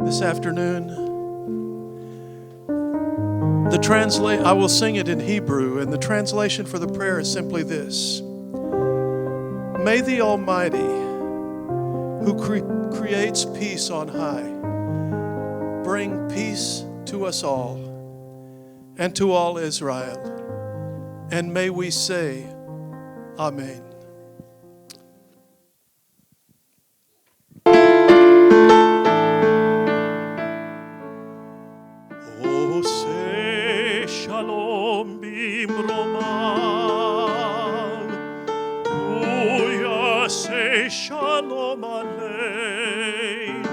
this afternoon. I will sing it in Hebrew, and the translation for the prayer is simply this. May the Almighty, who creates peace on high, bring peace to us all and to all Israel. And may we say, Amen. Oh, say shalom bimromav. Oh, yeah, say shalom aleinu.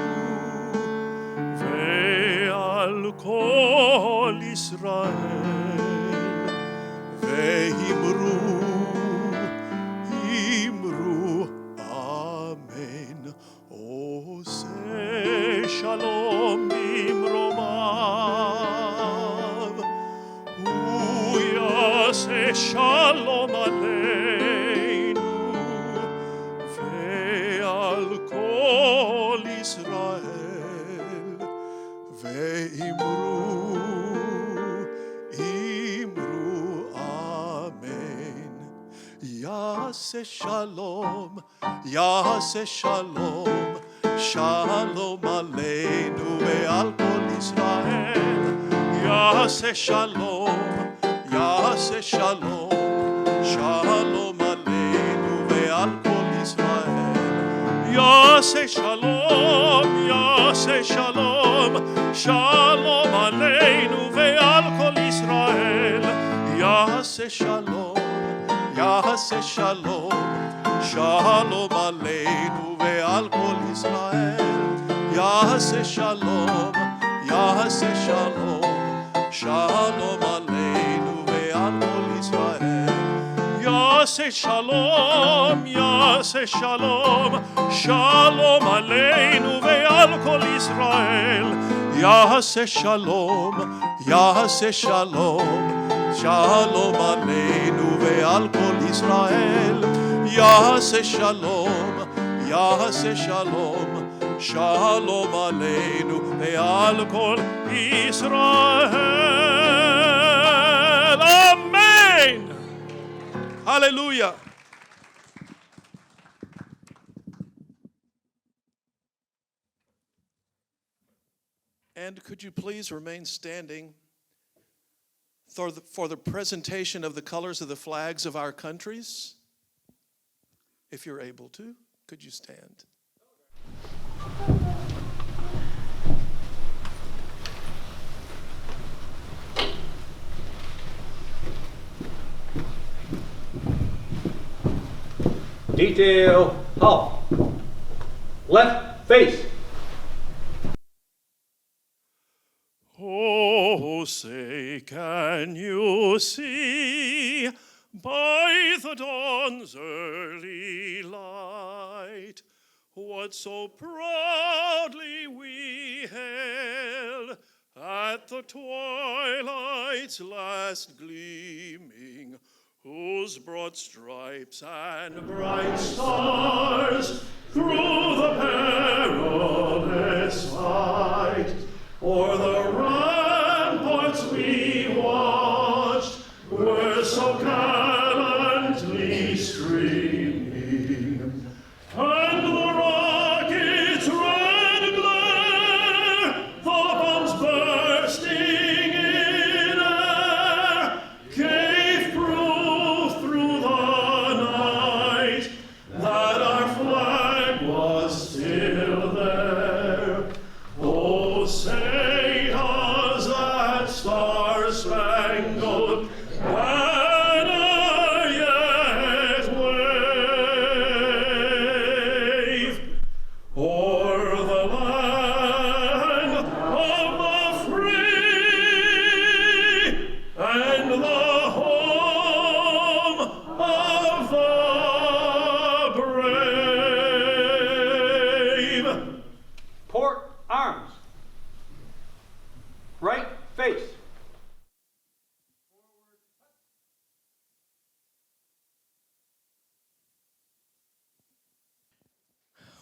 Ve'al kol Israel. Ve'imru, amen. Oh, say shalom bimromav. Oh, yeah, say shalom aleinu. Ve'al kol Israel. Ve'imru, Yaseh shalom, Yaseh shalom, shalom aleinu ve'al kol Israel. Yaseh shalom, Yaseh shalom, shalom aleinu ve'al kol Israel. Yaseh shalom, Yaseh shalom, shalom aleinu ve'al kol Israel. Yaseh shalom, Yaseh shalom, shalom aleinu ve'al kol Israel. Yaseh shalom, Yaseh shalom, shalom aleinu ve'al kol Israel. Yaseh shalom, Yaseh shalom, shalom aleinu ve'al kol Israel. Yaseh shalom, Yaseh shalom, shalom aleinu ve'al kol Israel. Yaseh shalom, Yaseh shalom, shalom aleinu ve'al kol Israel. Amen. Hallelujah. And could you please remain standing for the presentation of the colors of the flags of our countries? If you're able to, could you stand? Detail, halt. Left face. Oh, say, can you see by the dawn's early light what so proudly we hailed at the twilight's last gleaming, whose broad stripes and bright stars through the perilous fight o'er the ramparts we watched were so gallantly streaming, and the rocket's red glare, the bombs bursting in air, gave proof through the night that our flag was still there. Oh, say does that star-spangled banner yet wave o'er the land of the free and the home of the brave? Port arms. Right face.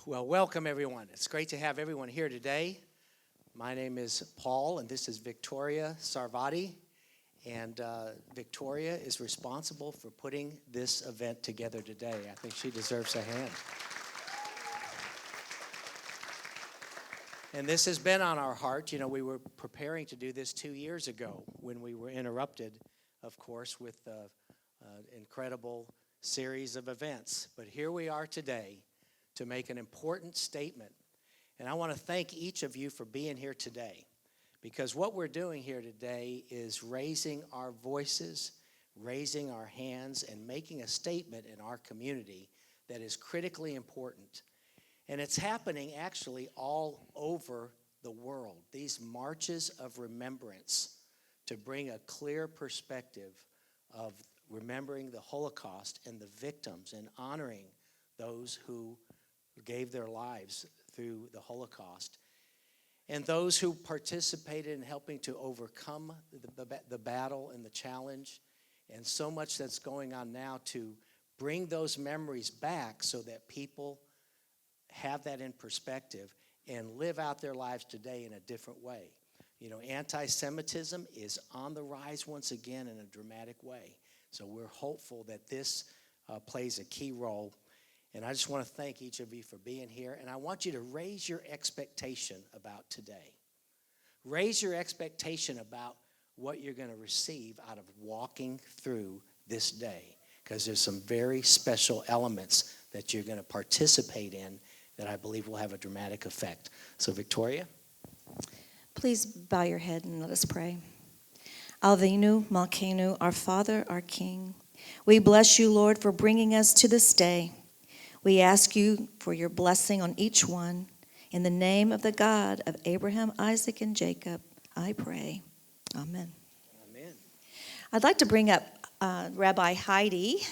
Well, welcome everyone. It's great to have everyone here today. My name is Paul, and this is Victoria Sarvati. And Victoria is responsible for putting this event together today. I think she deserves a hand. And this has been on our heart. You know, we were preparing to do this 2 years ago when we were interrupted, of course, with the incredible series of events. But here we are today to make an important statement. And I want to thank each of you for being here today, because what we're doing here today is raising our voices, raising our hands, and making a statement in our community that is critically important. And it's happening actually all over the world. These marches of remembrance to bring a clear perspective of remembering the Holocaust and the victims and honoring those who gave their lives through the Holocaust, and those who participated in helping to overcome the battle and the challenge, and so much that's going on now to bring those memories back so that people have that in perspective and live out their lives today in a different way. You know, anti-Semitism is on the rise once again in a dramatic way. So we're hopeful that this plays a key role. And I just want to thank each of you for being here. And I want you to raise your expectation about today. Raise your expectation about what you're going to receive out of walking through this day, because there's some very special elements that you're going to participate in that I believe will have a dramatic effect. So, Victoria? Please bow your head and let us pray. Alvinu Malkeinu, our Father, our King, we bless you, Lord, for bringing us to this day. We ask you for your blessing on each one. In the name of the God of Abraham, Isaac, and Jacob, I pray. Amen. Amen. I'd like to bring up Rabbi Heidi.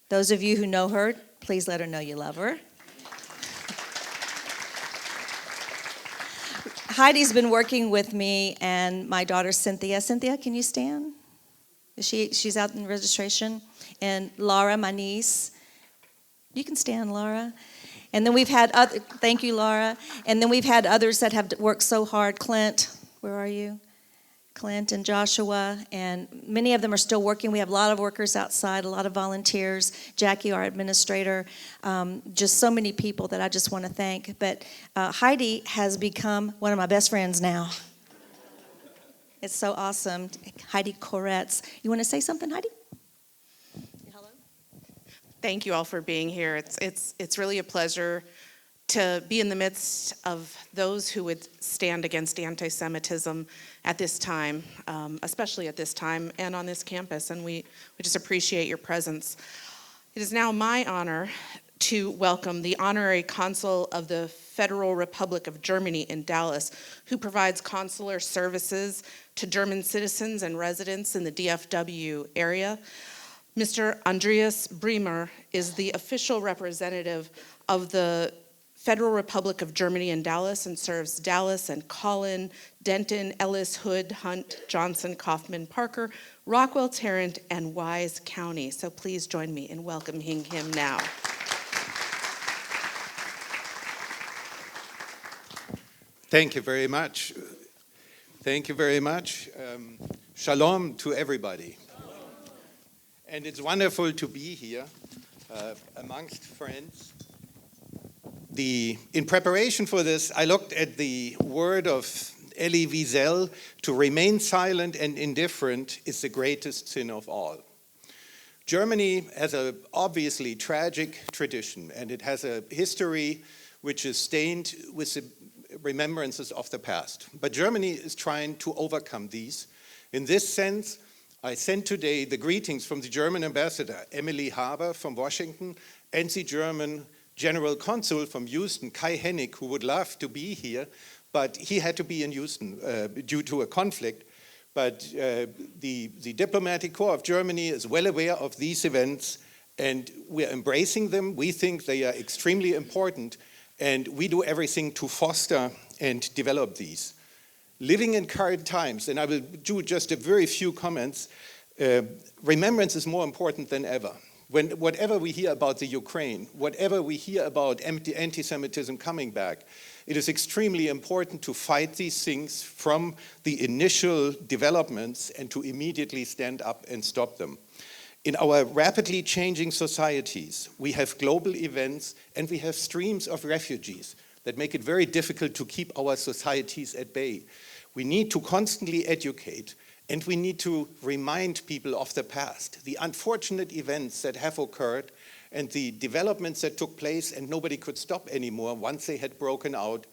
Those of you who know her, please let her know you love her. Heidi's been working with me and my daughter Cynthia. Cynthia, can you stand? She's out in registration. And Laura, my niece. You can stand, Laura. And then we've had other, thank you, Laura. And then we've had others that have worked so hard. Clint, where are you? Clint and Joshua, and many of them are still working. We have a lot of workers outside, a lot of volunteers. Jackie, our administrator, just so many people that I just want to thank. But Heidi has become one of my best friends now. It's so awesome. Heidi Koretz. You want to say something, Heidi? Hello. Thank you all for being here. It's really a pleasure to be in the midst of those who would stand against anti-Semitism at this time, especially at this time and on this campus, and we just appreciate your presence. It is now my honor to welcome the Honorary Consul of the Federal Republic of Germany in Dallas, who provides consular services to German citizens and residents in the DFW area. Mr. Andreas Bremer is the official representative of the Federal Republic of Germany in Dallas and serves Dallas and Collin, Denton, Ellis, Hood, Hunt, Johnson, Kaufman, Parker, Rockwell, Tarrant, and Wise County. So please join me in welcoming him now. Thank you very much. Thank you very much. Shalom to everybody. And it's wonderful to be here amongst friends. In preparation for this, I looked at the word of Elie Wiesel, to remain silent and indifferent is the greatest sin of all. Germany has a obviously tragic tradition, and it has a history which is stained with the remembrances of the past. But Germany is trying to overcome these. In this sense, I send today the greetings from the German ambassador, Emily Haber from Washington, and the German General Consul from Houston, Kai Hennig, who would love to be here, but he had to be in Houston due to a conflict. But the Diplomatic Corps of Germany is well aware of these events, and we're embracing them. We think they are extremely important, and we do everything to foster and develop these. Living in current times, and I will do just a very few comments, remembrance is more important than ever. Whatever we hear about the Ukraine, whatever we hear about anti-Semitism coming back, it is extremely important to fight these things from the initial developments and to immediately stand up and stop them. In our rapidly changing societies, we have global events and we have streams of refugees that make it very difficult to keep our societies at bay. We need to constantly educate, and we need to remind people of the past, the unfortunate events that have occurred and the developments that took place and nobody could stop anymore once they had broken out.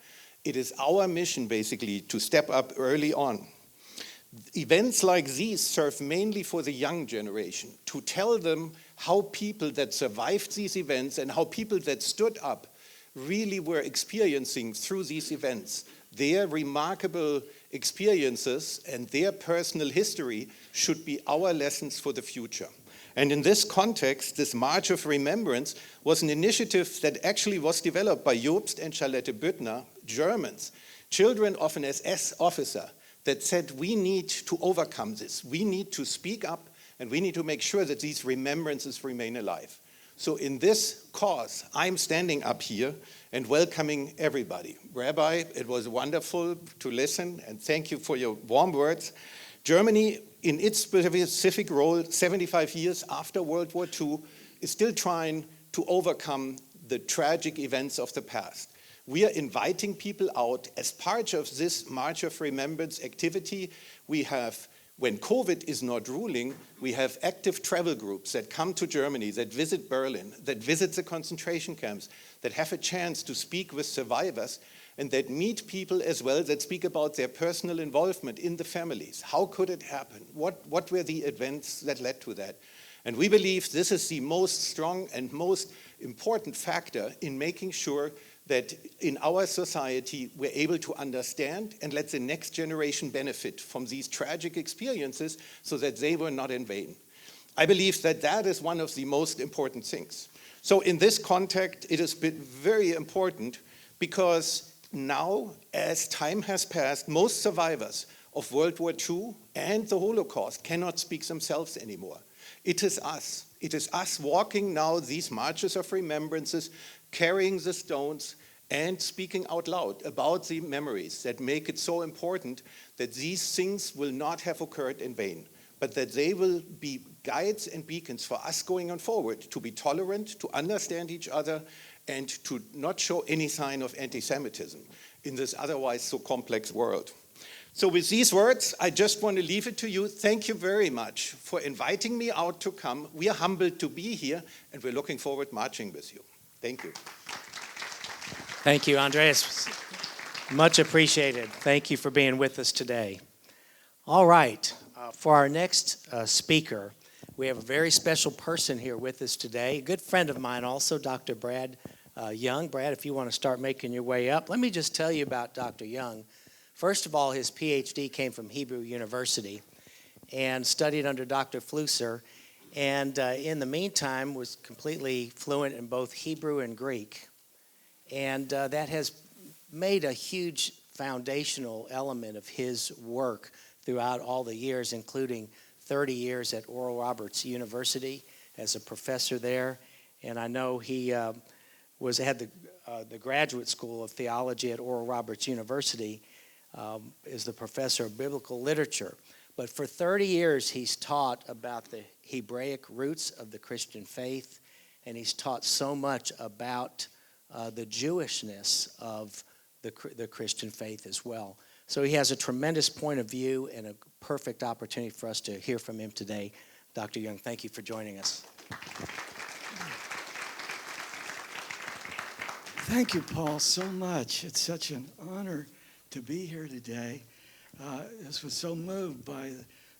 It is our mission, basically, to step up early on. Events like these serve mainly for the young generation, to tell them how people that survived these events and how people that stood up really were experiencing through these events. Their remarkable experiences and their personal history should be our lessons for the future. And in this context, this March of Remembrance was an initiative that actually was developed by Jobst and Charlotte Büttner, Germans, children of an SS officer, that said we need to overcome this. We need to speak up and we need to make sure that these remembrances remain alive. So in this cause, I'm standing up here and welcoming everybody. Rabbi, it was wonderful to listen and thank you for your warm words. Germany, in its specific role, 75 years after World War II, is still trying to overcome the tragic events of the past. We are inviting people out as part of this March of Remembrance activity. We have, when COVID is not ruling, we have active travel groups that come to Germany, that visit Berlin, that visit the concentration camps, that have a chance to speak with survivors, and that meet people as well that speak about their personal involvement in the families. How could it happen? What were the events that led to that? And we believe this is the most strong and most important factor in making sure that in our society we're able to understand and let the next generation benefit from these tragic experiences so that they were not in vain. I believe that that is one of the most important things. So in this context, it has been very important because now, as time has passed, most survivors of World War II and the Holocaust cannot speak themselves anymore. It is us. It is us walking now these marches of remembrances, carrying the stones, and speaking out loud about the memories that make it so important that these things will not have occurred in vain, but that they will be guides and beacons for us going on forward, to be tolerant, to understand each other, and to not show any sign of anti-Semitism in this otherwise so complex world. So with these words, I just want to leave it to you. Thank you very much for inviting me out to come. We are humbled to be here, and we're looking forward to marching with you. Thank you. Thank you, Andreas. Much appreciated. Thank you for being with us today. All right, for our next speaker, we have a very special person here with us today, a good friend of mine also, Dr. Brad Young. Brad, if you want to start making your way up. Let me just tell you about Dr. Young. First of all, his PhD came from Hebrew University and studied under Dr. Flusser, and in the meantime was completely fluent in both Hebrew and Greek. And that has made a huge foundational element of his work throughout all the years, including 30 years at Oral Roberts University as a professor there. And I know he had the Graduate School of Theology at Oral Roberts University, is the professor of biblical literature. But for 30 years, he's taught about the Hebraic roots of the Christian faith, and he's taught so much about the Jewishness of the Christian faith as well. So he has a tremendous point of view and a perfect opportunity for us to hear from him today. Dr. Young, thank you for joining us. Thank you, Paul, so much. It's such an honor to be here today. I was so moved by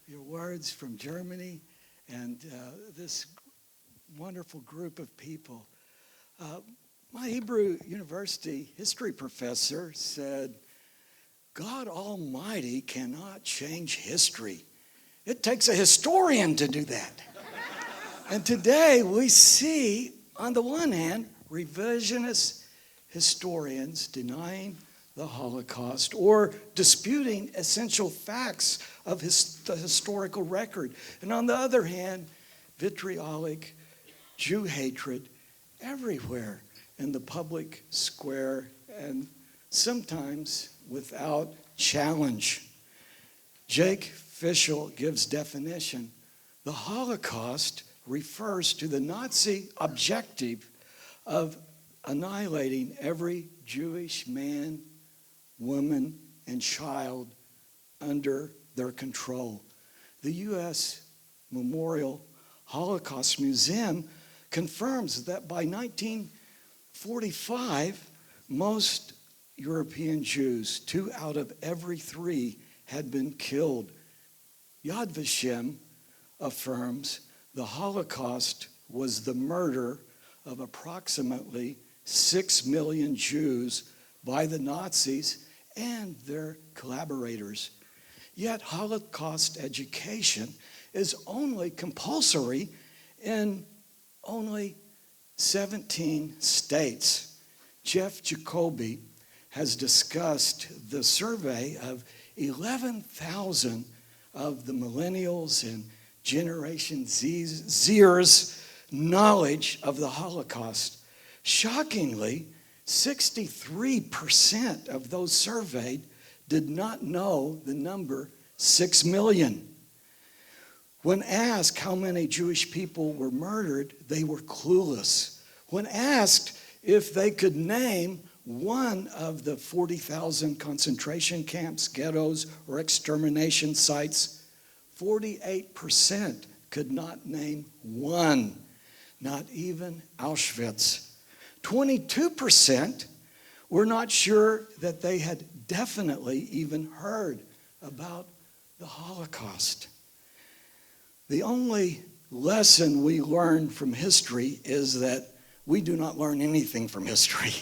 your words from Germany and this wonderful group of people. My Hebrew University history professor said, God Almighty cannot change history. It takes a historian to do that. And today we see, on the one hand, revisionist historians denying the Holocaust or disputing essential facts of the historical record. And on the other hand, vitriolic Jew hatred everywhere in the public square and sometimes without challenge. Jake Fischel gives definition. The Holocaust refers to the Nazi objective of annihilating every Jewish man, woman, and child under their control. The U.S. Memorial Holocaust Museum confirms that by 1945, most European Jews, 2 out of every 3, had been killed. Yad Vashem affirms the Holocaust was the murder of approximately 6 million Jews by the Nazis and their collaborators. Yet Holocaust education is only compulsory in only 17 states. Jeff Jacoby has discussed the survey of 11,000 of the millennials and Generation Zers' knowledge of the Holocaust. Shockingly, 63% of those surveyed did not know the number 6 million. When asked how many Jewish people were murdered, they were clueless. When asked if they could name one of the 40,000 concentration camps, ghettos, or extermination sites, 48% could not name one, not even Auschwitz. 22% were not sure that they had definitely even heard about the Holocaust. The only lesson we learn from history is that we do not learn anything from history.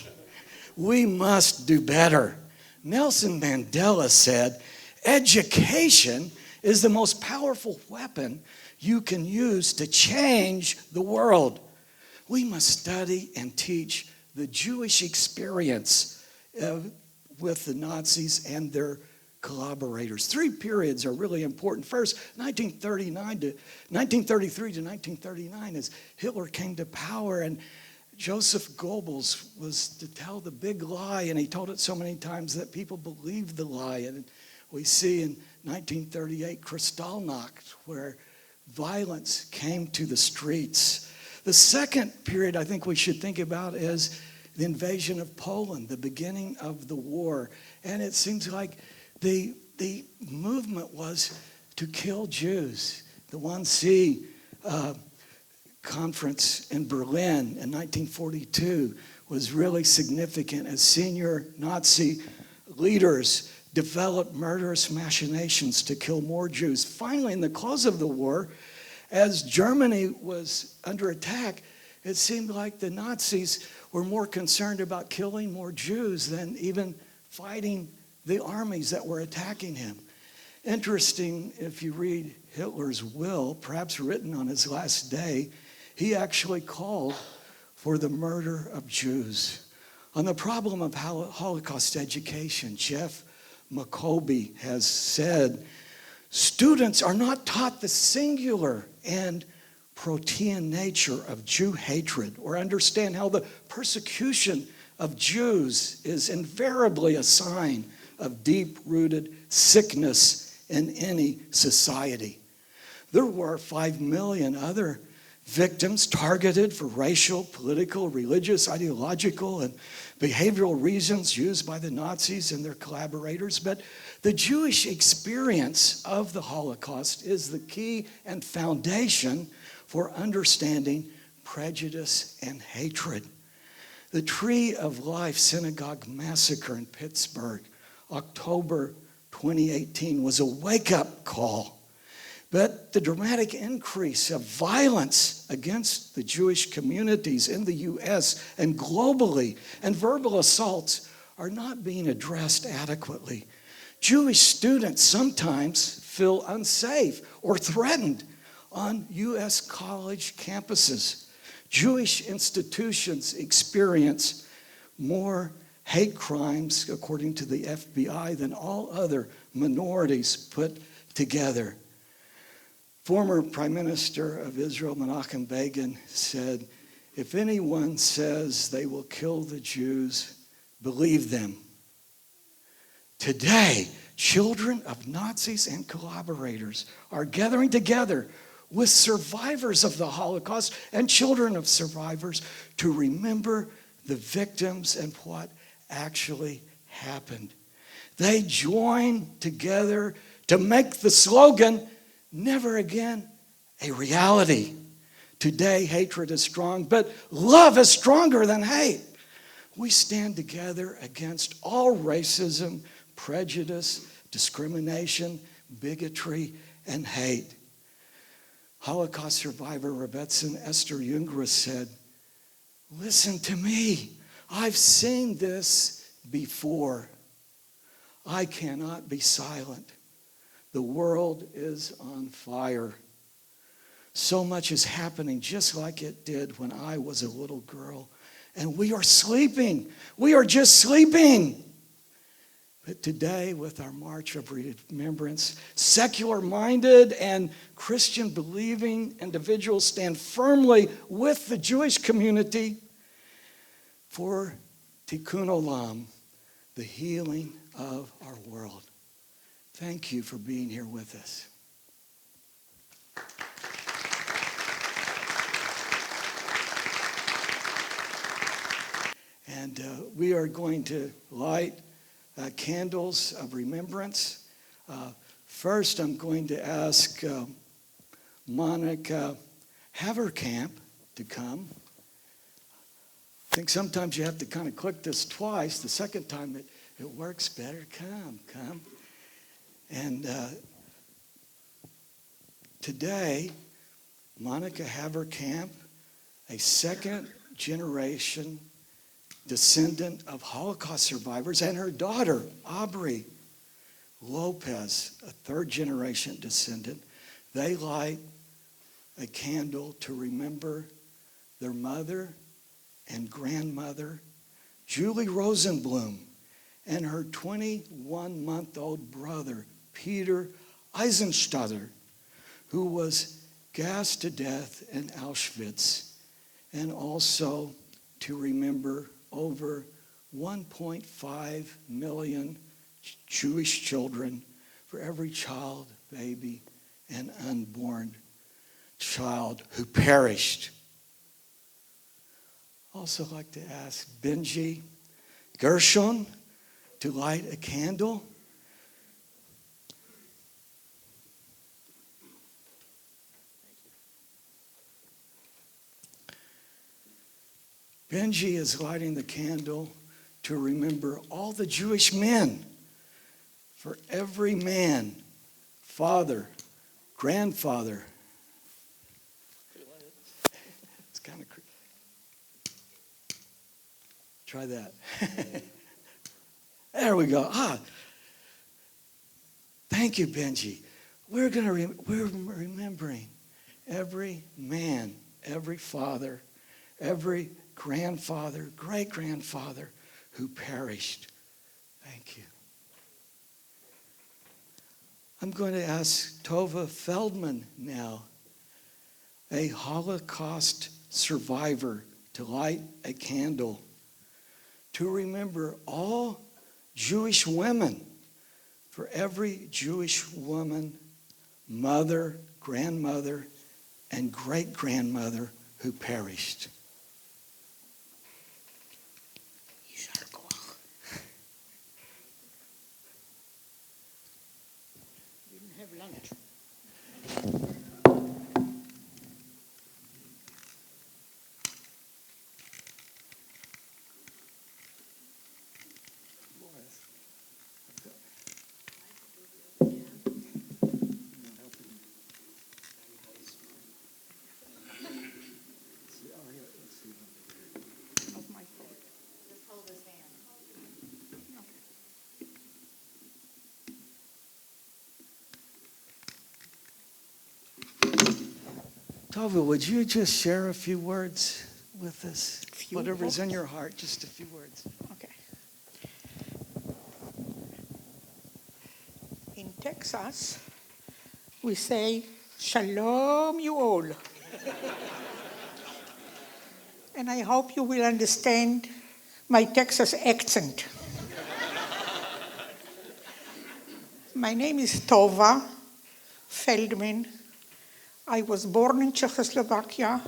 We must do better. Nelson Mandela said, education is the most powerful weapon you can use to change the world. We must study and teach the Jewish experience with the Nazis and their collaborators. 3 periods are really important. First, 1933 to 1939, as Hitler came to power, and Joseph Goebbels was to tell the big lie, and he told it so many times that people believed the lie. And we see in 1938 Kristallnacht, where violence came to the streets. The second period I think we should think about is the invasion of Poland, the beginning of the war. And it seems like the movement was to kill Jews. The 1C conference in Berlin in 1942 was really significant as senior Nazi leaders developed murderous machinations to kill more Jews. Finally, in the close of the war, as Germany was under attack, it seemed like the Nazis were more concerned about killing more Jews than even fighting the armies that were attacking him. Interesting, if you read Hitler's will, perhaps written on his last day, he actually called for the murder of Jews. On the problem of Holocaust education, Jeff Jacoby has said, students are not taught the singular and protean nature of Jew hatred or understand how the persecution of Jews is invariably a sign of deep-rooted sickness in any society. There were 5 million other victims targeted for racial, political, religious, ideological, and behavioral reasons used by the Nazis and their collaborators. But the Jewish experience of the Holocaust is the key and foundation for understanding prejudice and hatred. The Tree of Life Synagogue massacre in Pittsburgh, October 2018, was a wake-up call. But the dramatic increase of violence against the Jewish communities in the U.S. and globally, and verbal assaults are not being addressed adequately. Jewish students sometimes feel unsafe or threatened on U.S. college campuses. Jewish institutions experience more hate crimes, according to the FBI, than all other minorities put together. Former Prime Minister of Israel, Menachem Begin, said, if anyone says they will kill the Jews, believe them. Today, children of Nazis and collaborators are gathering together with survivors of the Holocaust and children of survivors to remember the victims and what actually happened. They join together to make the slogan, "Never Again," a reality. Today, hatred is strong, but love is stronger than hate. We stand together against all racism, prejudice, discrimination, bigotry, and hate. Holocaust survivor Rebbetzin Esther Jungras said, "Listen to me. I've seen this before. I cannot be silent. The world is on fire. So much is happening just like it did when I was a little girl. And we are sleeping. We are just sleeping." But today, with our March of Remembrance, secular-minded and Christian-believing individuals stand firmly with the Jewish community for Tikkun Olam, the healing of our world. Thank you for being here with us. And we are going to light candles of remembrance. First, I'm going to ask Monica Haverkamp to come. I think sometimes you have to kind of click this twice. The second time it works better. Come. And today, Monica Haverkamp, a second-generation descendant of Holocaust survivors, and her daughter, Aubrey Lopez, a third-generation descendant, they light a candle to remember their mother and grandmother, Julie Rosenblum, and her 21-month-old brother, Peter Eisenstatter, who was gassed to death in Auschwitz, and also to remember over 1.5 million Jewish children for every child, baby, and unborn child who perished. Also like to ask Benji Gershon to light a candle. Benji is lighting the candle to remember all the Jewish men. For every man, father, grandfather. It's kind of creepy. Try that. There we go. Thank you, Benji. We're remembering every man, every father, every grandfather, great-grandfather who perished. Thank you. I'm going to ask Tova Feldman now, a Holocaust survivor, to light a candle to remember all Jewish women, for every Jewish woman, mother, grandmother, and great-grandmother who perished. Tova, would you just share a few words with us? Whatever's in your heart, just a few words. Okay. In Texas, we say, "Shalom, you all." And I hope you will understand my Texas accent. My name is Tova Feldman. I was born in Czechoslovakia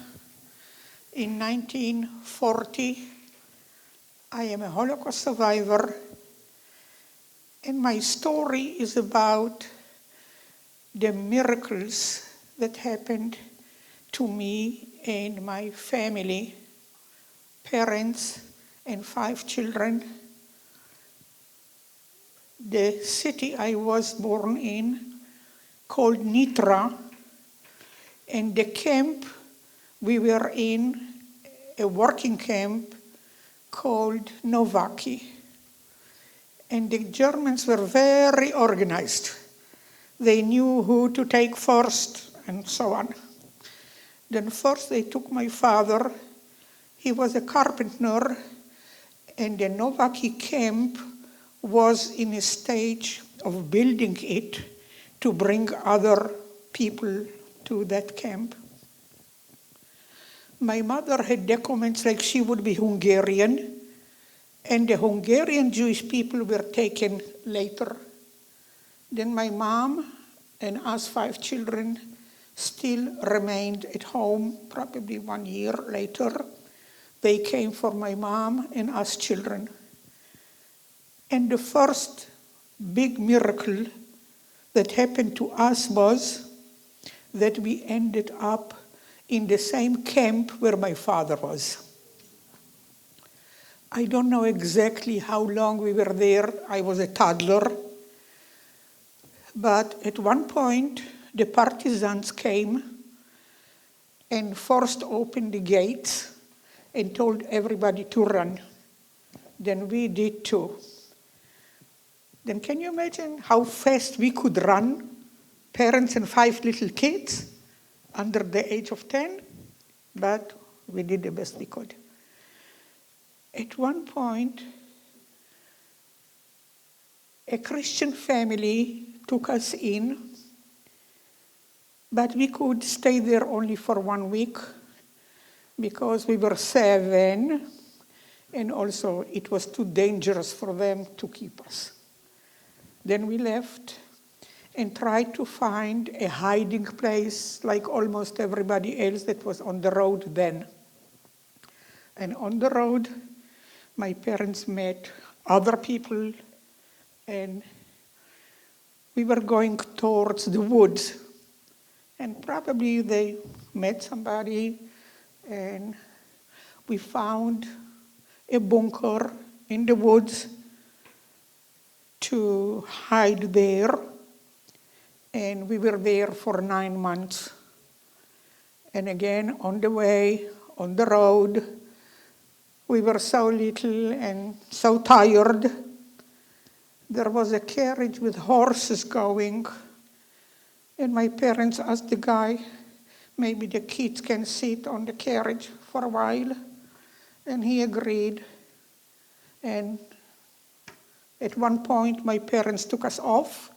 in 1940. I am a Holocaust survivor, and my story is about the miracles that happened to me and my family, parents and 5 children. The city I was born in called Nitra, and the camp we were in, a working camp called Novaki. And the Germans were very organized. They knew who to take first and so on. Then first they took my father. He was a carpenter, and the Novaki camp was in a stage of building it to bring other people to that camp. My mother had documents like she would be Hungarian, and the Hungarian Jewish people were taken later. Then my mom and us 5 children still remained at home, probably 1 year later. They came for my mom and us children. And the first big miracle that happened to us was that we ended up in the same camp where my father was. I don't know exactly how long we were there. I was a toddler. But at one point, the partisans came and forced open the gates and told everybody to run. Then we did too. Then can you imagine how fast we could run, parents and 5 little kids under the age of 10? But we did the best we could. At one point, a Christian family took us in, but we could stay there only for 1 week because we were 7, and also it was too dangerous for them to keep us. Then we left and tried to find a hiding place like almost everybody else that was on the road then. And on the road, my parents met other people, and we were going towards the woods. And probably they met somebody, and we found a bunker in the woods to hide there, and we were there for 9 months. And again, on the way, on the road, we were so little and so tired. There was a carriage with horses going, and my parents asked the guy, maybe the kids can sit on the carriage for a while, and he agreed. And at one point, my parents took us off,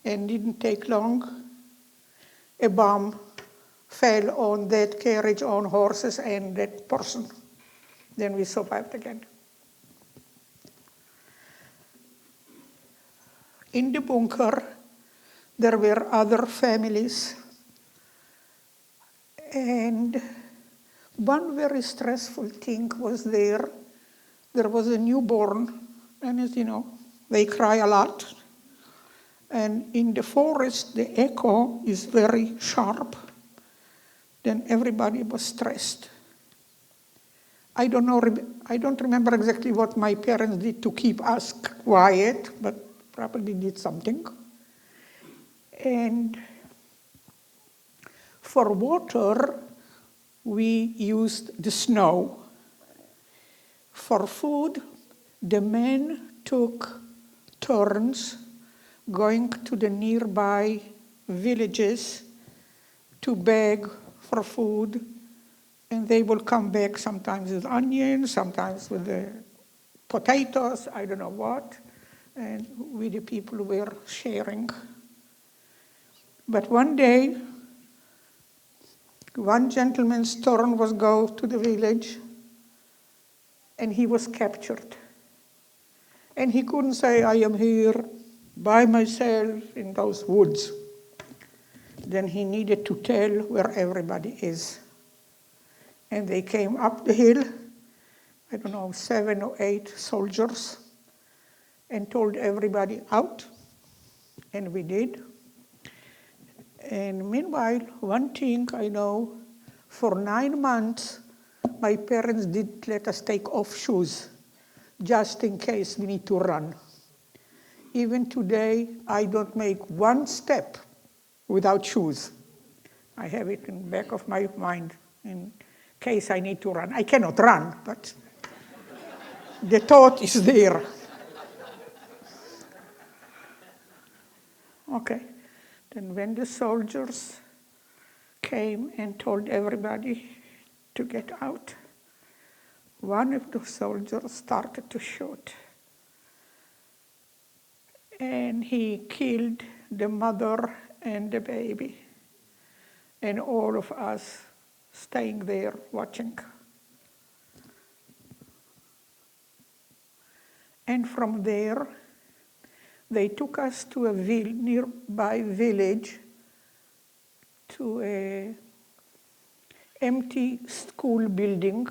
and didn't take long. A bomb fell on that carriage, on horses, and that person. Then we survived again. In the bunker, there were other families, and one very stressful thing was there. There was a newborn, and as you know, they cry a lot. And in the forest, the echo is very sharp. Then everybody was stressed. I don't remember exactly what my parents did to keep us quiet, but probably did something. And for water, we used the snow. For food, the men took turns going to the nearby villages to beg for food, and they will come back sometimes with onions, sometimes with the potatoes, I don't know what, and we the people were sharing. But one day, one gentleman's turn was go to the village, and he was captured. And he couldn't say, I am here, by myself in those woods. Then he needed to tell where everybody is. And they came up the hill, I don't know, 7 or 8 soldiers, and told everybody out, and we did. And meanwhile, one thing I know, for 9 months, my parents didn't let us take off shoes, just in case we need to run. Even today, I don't make one step without shoes. I have it in the back of my mind in case I need to run. I cannot run, but the thought is there. Okay. Then when the soldiers came and told everybody to get out, one of the soldiers started to shoot. And he killed the mother and the baby, and all of us staying there watching. And from there, they took us to a nearby village, to an empty school building,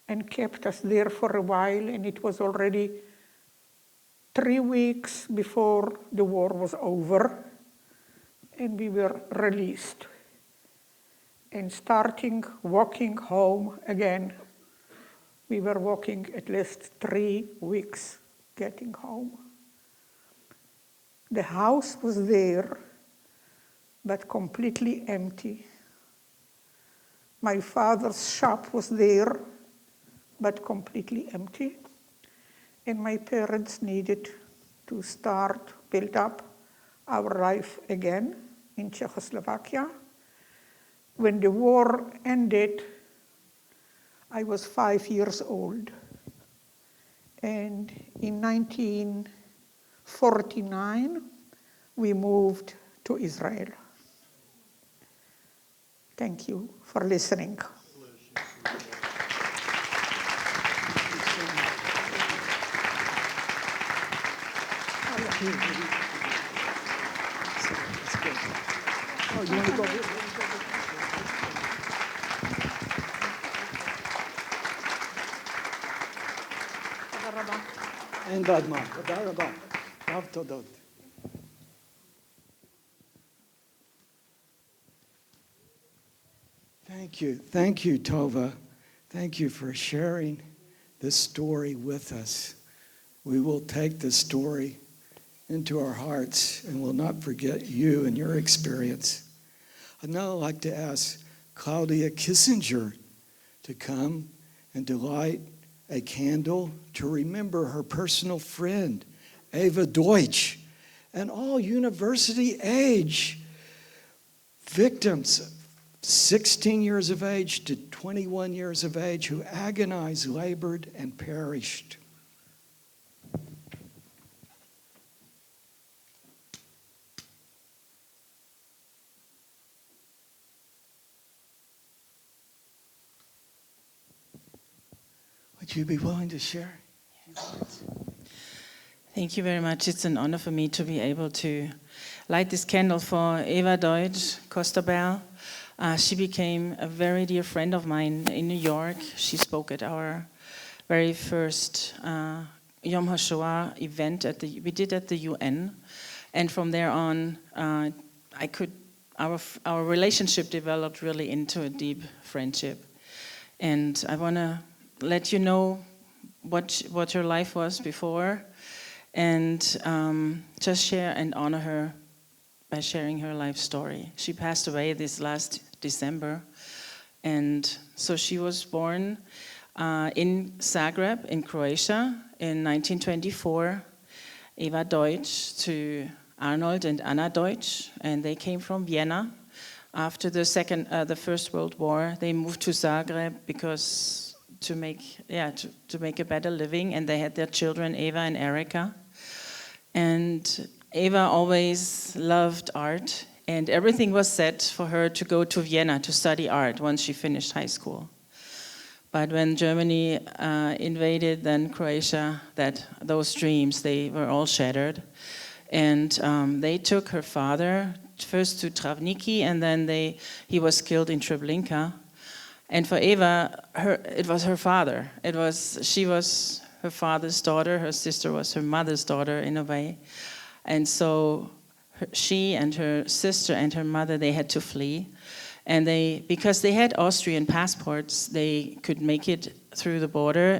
and kept us there for a while, and it was already 3 weeks before the war was over, and we were released. And starting walking home again, we were walking at least 3 weeks getting home. The house was there, but completely empty. My father's shop was there, but completely empty. And my parents needed to build up our life again in Czechoslovakia. When the war ended, I was 5 years old. And in 1949, we moved to Israel. Thank you for listening. Oh, you want to go? אין בעד מה, תודה רבה. רב תודות. Thank you, Tova. Thank you for sharing this story with us. We will take this story into our hearts and will not forget you and your experience. I'd now like to ask Claudia Kissinger to come and to light a candle to remember her personal friend, Eva Deutsch, and all university-age victims, 16 years of age to 21 years of age, who agonized, labored, and perished. Would you be willing to share? Thank you very much. It's an honor for me to be able to light this candle for Eva Deutsch Kosterbell. She became a very dear friend of mine in New York. She spoke at our very first Yom HaShoah event we did at the UN, and from there on, our relationship developed really into a deep friendship. And I want to let you know what her life was before, and just share and honor her by sharing her life story. She passed away this last December, and so she was born in Zagreb in Croatia in 1924. Eva Deutsch to Arnold and Anna Deutsch, and they came from Vienna. After the First World War, they moved to Zagreb because to make a better living, and they had their children, Eva and Erika. And Eva always loved art, and everything was set for her to go to Vienna to study art once she finished high school. But when Germany invaded then Croatia, those dreams, they were all shattered. And they took her father first to Travniki, and then he was killed in Treblinka. And for Eva, it was her father. She was her father's daughter. Her sister was her mother's daughter in a way. And so she and her sister and her mother, they had to flee. And because they had Austrian passports, they could make it through the border,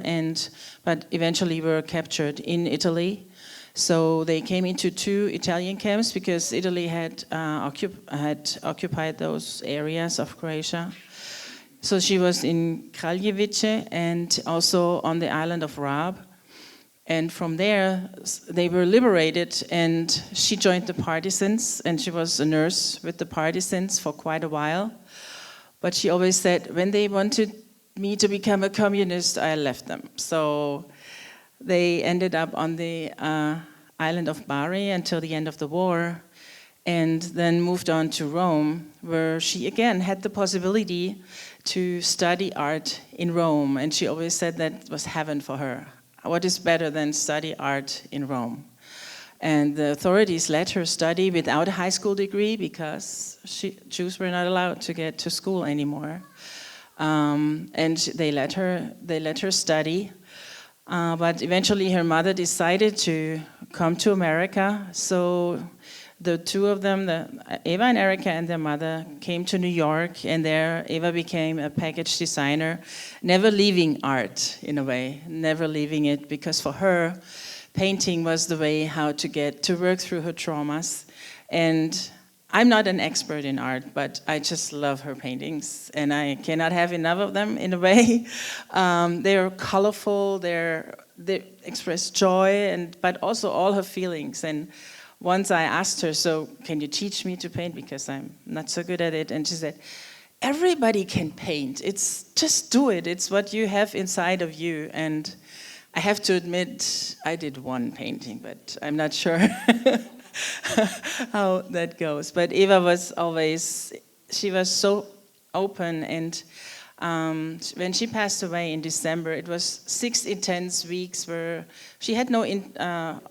but eventually were captured in Italy. So they came into 2 Italian camps because Italy had occupied those areas of Croatia. So she was in Kraljevice and also on the island of Rab. And from there, they were liberated, and she joined the partisans, and she was a nurse with the partisans for quite a while. But she always said, when they wanted me to become a communist, I left them. So they ended up on the island of Bari until the end of the war, and then moved on to Rome, where she again had the possibility to study art in Rome. And she always said that was heaven for her. What is better than study art in Rome? And the authorities let her study without a high school degree because Jews were not allowed to get to school anymore. And they let her study. But eventually her mother decided to come to America. So the 2 of them, Eva and Erica and their mother, came to New York, and there Eva became a package designer, never leaving art in a way, never leaving it, because for her, painting was the way how to work through her traumas. And I'm not an expert in art, but I just love her paintings, and I cannot have enough of them in a way. They're colorful, they express joy, but also all her feelings. And once I asked her, so can you teach me to paint, because I'm not so good at it? And she said, everybody can paint. It's just do it. It's what you have inside of you. And I have to admit, I did 1 painting, but I'm not sure how that goes. But Eva was she was so open. And when she passed away in December, it was 6 intense weeks where she had no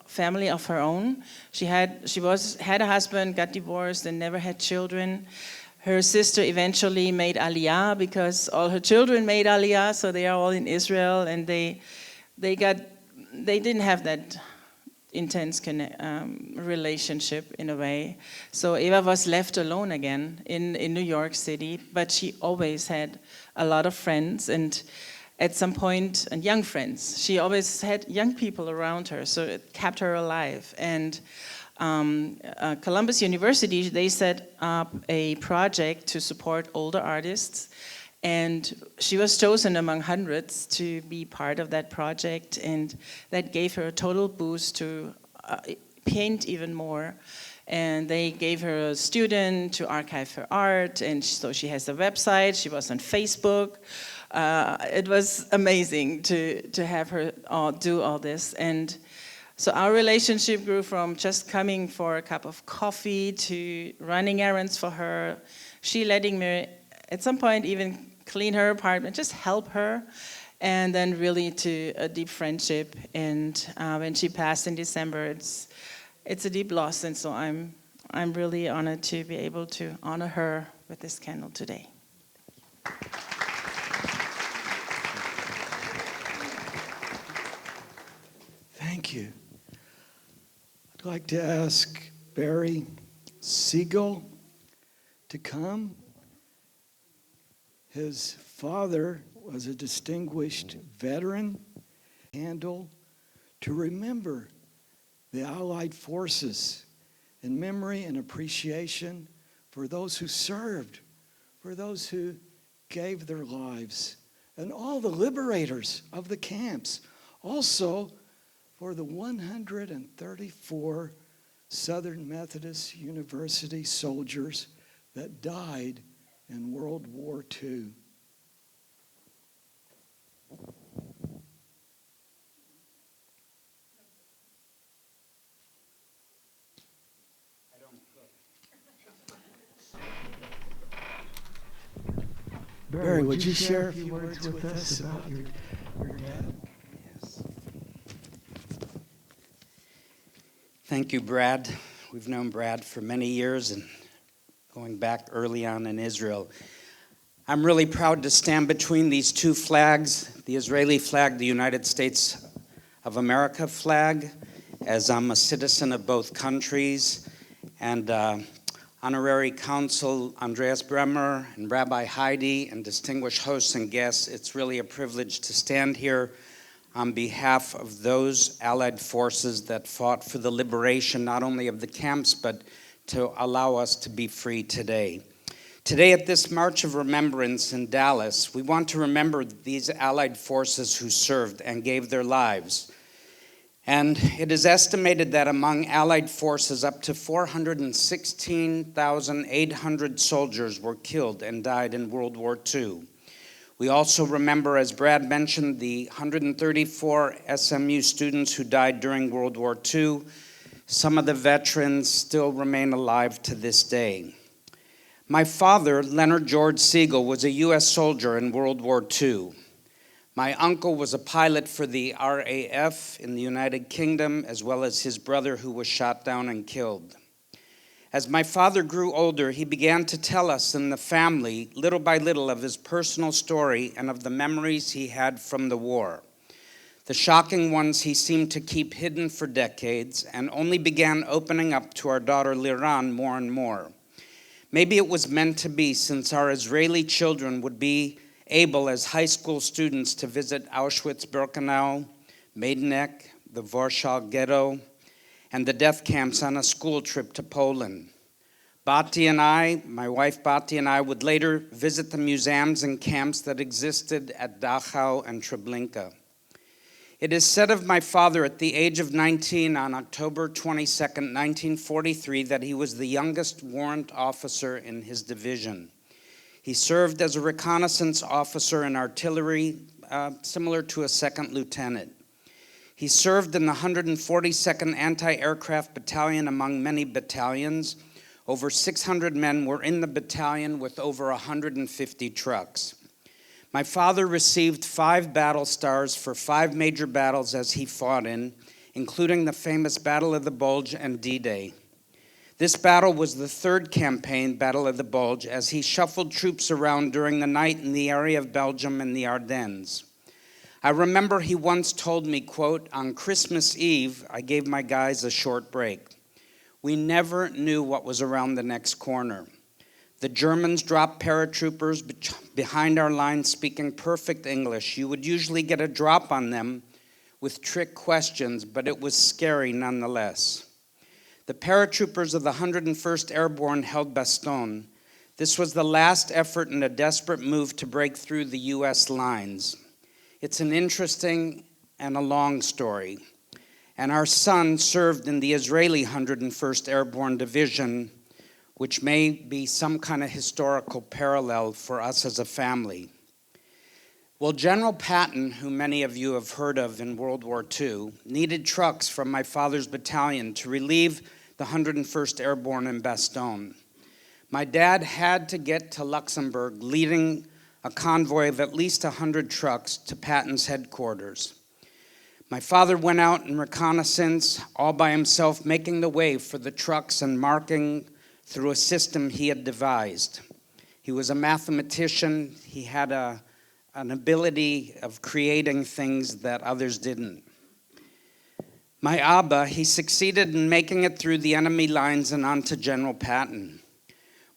family of her own. She had a husband, got divorced, and never had children. Her sister eventually made Aliyah because all her children made Aliyah, so they are all in Israel, and they didn't have that intense relationship in a way. So Eva was left alone again in New York City, but she always had a lot of friends, and at some point, and young friends. She always had young people around her, so it kept her alive. And Columbus University, they set up a project to support older artists, and she was chosen among hundreds to be part of that project, and that gave her a total boost to paint even more. And they gave her a student to archive her art, and so she has a website. She was on Facebook. It was amazing to have her do all this. And so our relationship grew from just coming for a cup of coffee to running errands for her. She letting me, at some point, even clean her apartment, just help her. And then really to a deep friendship. And when she passed in December, it's a deep loss, and so I'm really honored to be able to honor her with this candle today. Thank you. I'd like to ask Barry Siegel to come. His father was a distinguished veteran, handle to remember the Allied forces in memory and appreciation for those who served, for those who gave their lives, and all the liberators of the camps. Also, for the 134 Southern Methodist University soldiers that died in World War II. Barry, would you share a few words with us about your dad? Yes. Thank you, Brad. We've known Brad for many years and going back early on in Israel. I'm really proud to stand between these two flags, the Israeli flag, the United States of America flag, as I'm a citizen of both countries, and Honorary Consul Andreas Bremer and Rabbi Heidi and distinguished hosts and guests, it's really a privilege to stand here on behalf of those Allied forces that fought for the liberation not only of the camps, but to allow us to be free today. Today at this March of Remembrance in Dallas, we want to remember these Allied forces who served and gave their lives. And it is estimated that among Allied forces, up to 416,800 soldiers were killed and died in World War II. We also remember, as Brad mentioned, the 134 SMU students who died during World War II. Some of the veterans still remain alive to this day. My father, Leonard George Siegel, was a U.S. soldier in World War II. My uncle was a pilot for the RAF in the United Kingdom, as well as his brother who was shot down and killed. As my father grew older, he began to tell us in the family, little by little, of his personal story and of the memories he had from the war. The shocking ones he seemed to keep hidden for decades and only began opening up to our daughter Liran more and more. Maybe it was meant to be, since our Israeli children would be able as high school students to visit Auschwitz-Birkenau, Majdanek, the Warsaw Ghetto, and the death camps on a school trip to Poland. Bati and I, my wife Bati and I, would later visit the museums and camps that existed at Dachau and Treblinka. It is said of my father at the age of 19 on October 22nd, 1943, that he was the youngest warrant officer in his division. He served as a reconnaissance officer in artillery, similar to a second lieutenant. He served in the 142nd Anti-Aircraft Battalion among many battalions. Over 600 men were in the battalion with over 150 trucks. My father received 5 battle stars for 5 major battles as he fought in, including the famous Battle of the Bulge and D-Day. This battle was the 3rd campaign, Battle of the Bulge, as he shuffled troops around during the night in the area of Belgium and the Ardennes. I remember he once told me, quote, "On Christmas Eve, I gave my guys a short break. We never knew what was around the next corner. The Germans dropped paratroopers behind our lines speaking perfect English. You would usually get a drop on them with trick questions, but it was scary nonetheless. The paratroopers of the 101st Airborne held Bastogne. This was the last effort in a desperate move to break through the U.S. lines. It's an interesting and a long story. And our son served in the Israeli 101st Airborne Division, which may be some kind of historical parallel for us as a family. Well, General Patton, who many of you have heard of in World War II, needed trucks from my father's battalion to relieve the 101st Airborne in Bastogne. My dad had to get to Luxembourg, leading a convoy of at least 100 trucks to Patton's headquarters. My father went out in reconnaissance all by himself, making the way for the trucks and marking through a system he had devised. He was a mathematician. He had an ability of creating things that others didn't. My Abba, he succeeded in making it through the enemy lines and onto General Patton.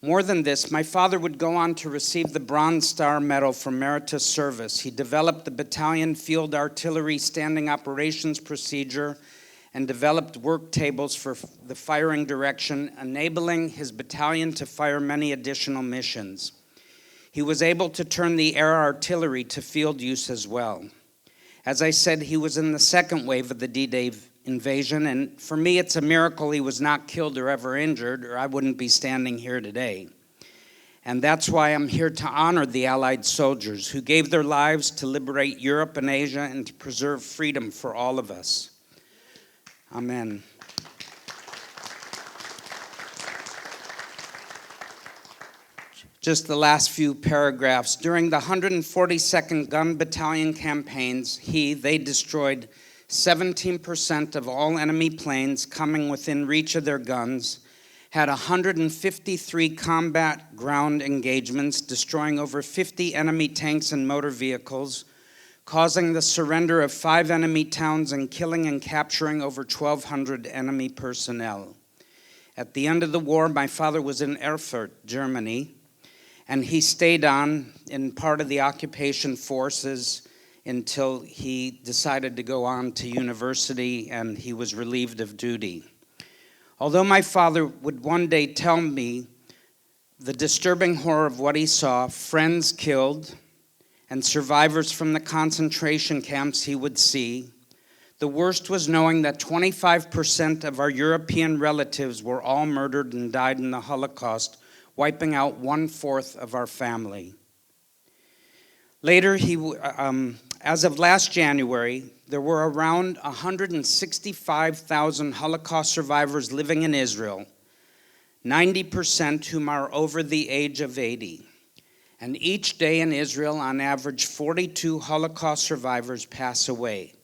More than this, my father would go on to receive the Bronze Star Medal for meritorious service. He developed the battalion field artillery standing operations procedure and developed work tables for the firing direction, enabling his battalion to fire many additional missions. He was able to turn the air artillery to field use as well. As I said, he was in the second wave of the D-Day invasion, and for me it's a miracle he was not killed or ever injured, or I wouldn't be standing here today. And that's why I'm here to honor the Allied soldiers who gave their lives to liberate Europe and Asia and to preserve freedom for all of us. Amen. just the last few paragraphs. During the 142nd Gun Battalion campaigns, they destroyed 17% of all enemy planes coming within reach of their guns, had 153 combat ground engagements, destroying over 50 enemy tanks and motor vehicles, causing the surrender of 5 enemy towns and killing and capturing over 1,200 enemy personnel. At the end of the war, my father was in Erfurt, Germany, and he stayed on in part of the occupation forces until he decided to go on to university and he was relieved of duty. Although my father would one day tell me the disturbing horror of what he saw, friends killed, and survivors from the concentration camps he would see, the worst was knowing that 25% of our European relatives were all murdered and died in the Holocaust, wiping out 1/4 of our family. Later, as of last January, there were around 165,000 Holocaust survivors living in Israel, 90% whom are over the age of 80. And each day in Israel, on average, 42 Holocaust survivors pass away.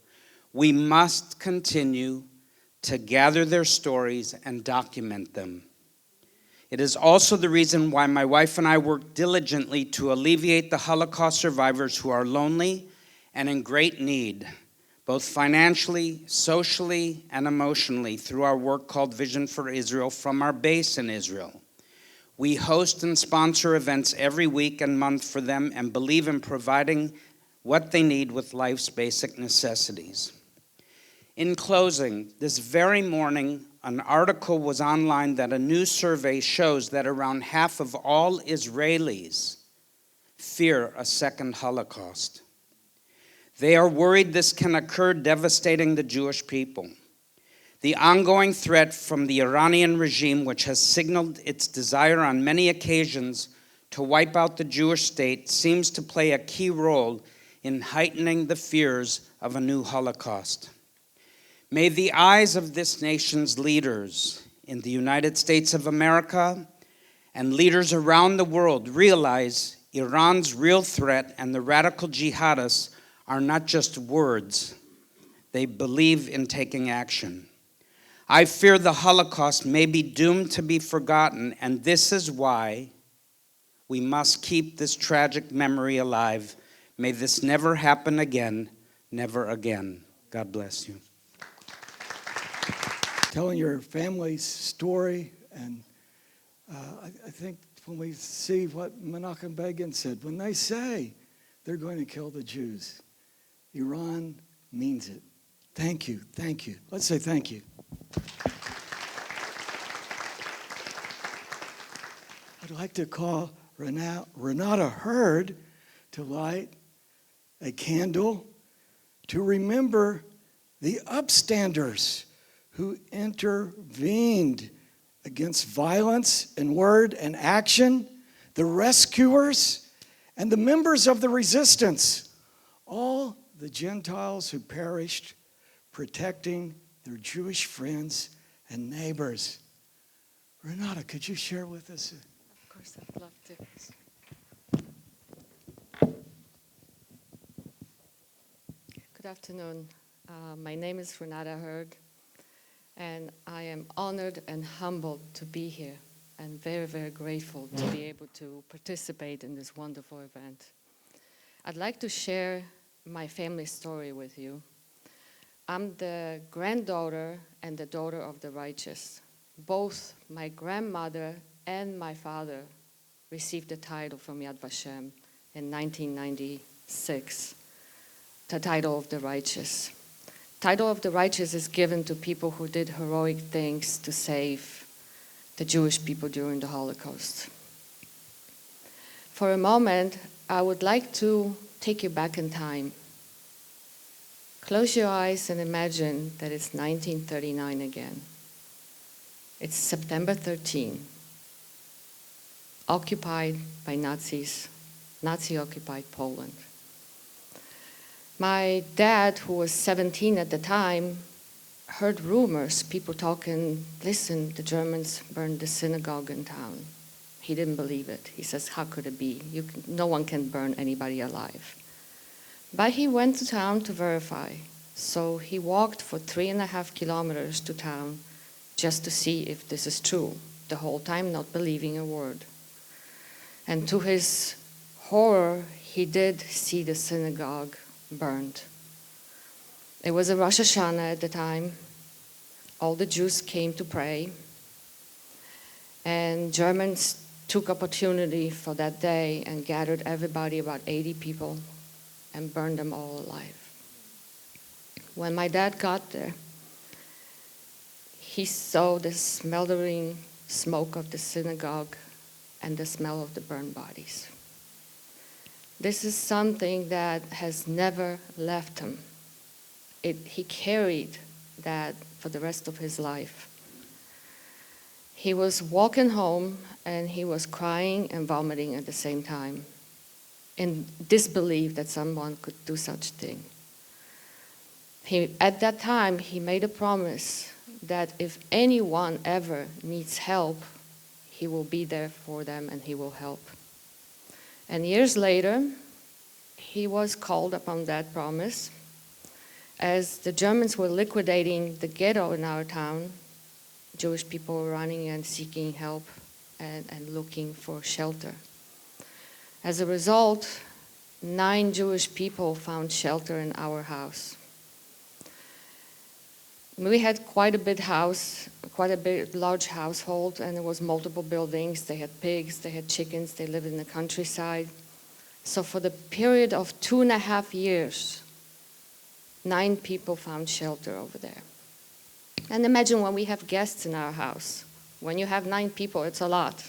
We must continue to gather their stories and document them. It is also the reason why my wife and I work diligently to alleviate the Holocaust survivors who are lonely and in great need, both financially, socially, and emotionally, through our work called Vision for Israel from our base in Israel. We host and sponsor events every week and month for them and believe in providing what they need with life's basic necessities. In closing, this very morning, an article was online that a new survey shows that around half of all Israelis fear a second Holocaust. They are worried this can occur, devastating the Jewish people. The ongoing threat from the Iranian regime, which has signaled its desire on many occasions to wipe out the Jewish state, seems to play a key role in heightening the fears of a new Holocaust. May the eyes of this nation's leaders in the United States of America and leaders around the world realize Iran's real threat and the radical jihadists are not just words. They believe in taking action. I fear the Holocaust may be doomed to be forgotten, and this is why we must keep this tragic memory alive. May this never happen again, never again. God bless you. Telling your family's story, and I think when we see what Menachem Begin said, when they say they're going to kill the Jews, Iran means it. Thank you, thank you. Let's say thank you. I'd like to call Renata Hurd to light a candle to remember the upstanders who intervened against violence in word and action, the rescuers, and the members of the resistance, all the Gentiles who perished protecting their Jewish friends and neighbors. Renata, could you share with us? Of course, I'd love to. Good afternoon. My name is Renata Hurd, and I am honored and humbled to be here and very, very grateful to be able to participate in this wonderful event. I'd like to share my family story with you. I'm the granddaughter and the daughter of the righteous. Both my grandmother and my father received the title from Yad Vashem in 1996, the title of the righteous. Title of the righteous is given to people who did heroic things to save the Jewish people during the Holocaust. For a moment, I would like to take you back in time. Close your eyes and imagine that it's 1939 again. It's September 13, occupied by Nazis, Nazi-occupied Poland. My dad, who was 17 at the time, heard rumors, people talking, listen, the Germans burned the synagogue in town. He didn't believe it. He says, how could it be? No one can burn anybody alive. But he went to town to verify. So he walked for 3.5 kilometers to town just to see if this is true, the whole time not believing a word. And to his horror, he did see the synagogue burned. It was a Rosh Hashanah at the time. All the Jews came to pray. And Germans took opportunity for that day and gathered everybody, about 80 people, and burned them all alive. When my dad got there, he saw the smoldering smoke of the synagogue and the smell of the burned bodies. This is something that has never left him. He carried that for the rest of his life. He was walking home and he was crying and vomiting at the same time, in disbelief that someone could do such a thing. At that time, he made a promise that if anyone ever needs help, he will be there for them and he will help. And years later, he was called upon that promise. As the Germans were liquidating the ghetto in our town, Jewish people were running and seeking help and looking for shelter. As a result, 9 Jewish people found shelter in our house. We had quite a big house, quite a big, large household, and there was multiple buildings. They had pigs, they had chickens, they lived in the countryside. So for the period of 2.5 years, 9 people found shelter over there. And imagine when we have guests in our house. When you have 9 people, it's a lot.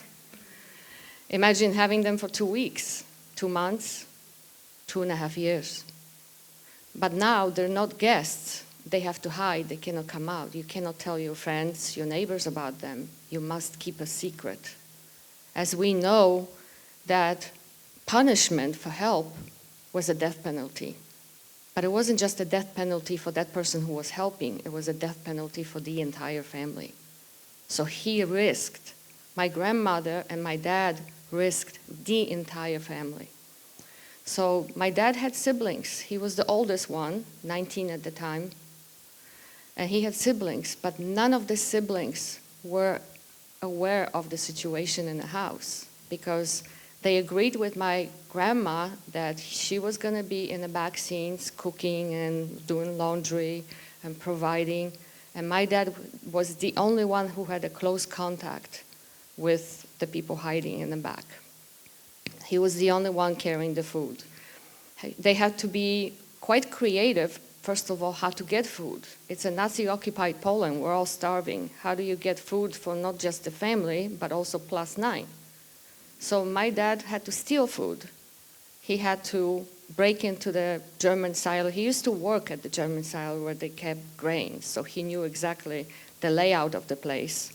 Imagine having them for 2 weeks, 2 months, 2.5 years. But now they're not guests. They have to hide. They cannot come out. You cannot tell your friends, your neighbors about them. You must keep a secret. As we know that punishment for help was a death penalty. But it wasn't just a death penalty for that person who was helping. It was a death penalty for the entire family. So he risked, my grandmother and my dad risked the entire family. So my dad had siblings. He was the oldest one, 19 at the time. And he had siblings, but none of the siblings were aware of the situation in the house because they agreed with my grandma that she was going to be in the back scenes cooking and doing laundry and providing. And my dad was the only one who had a close contact with the people hiding in the back. He was the only one carrying the food. They had to be quite creative. First of all, how to get food. It's a Nazi-occupied Poland. We're all starving. How do you get food for not just the family, but also +9? So my dad had to steal food. He had to break into the German silo. He used to work at the German silo where they kept grain, so he knew exactly the layout of the place.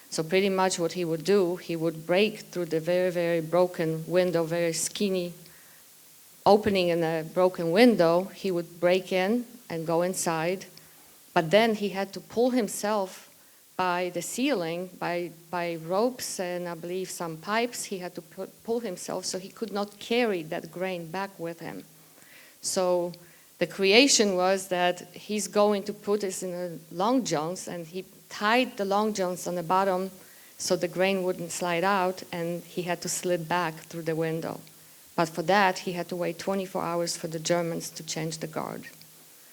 So pretty much what he would do, he would break through the very, very broken window, very skinny opening in a broken window. He would break in and go inside, but then he had to pull himself by the ceiling, by ropes and I believe some pipes. He had to pull himself so he could not carry that grain back with him. So the creation was that he's going to put this in a long johns, and he tied the long johns on the bottom so the grain wouldn't slide out, and he had to slid back through the window. But for that, he had to wait 24 hours for the Germans to change the guard.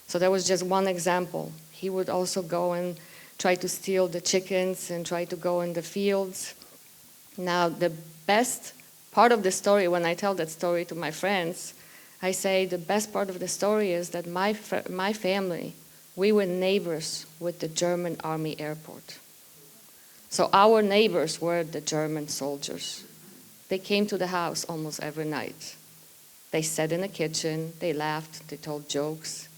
So that was just one example. He would also go and try to steal the chickens and try to go in the fields. Now, the best part of the story, when I tell that story to my friends, I say the best part of the story is that my family, we were neighbors with the German army airport. So our neighbors were the German soldiers. They came to the house almost every night. They sat in the kitchen, they laughed, they told jokes.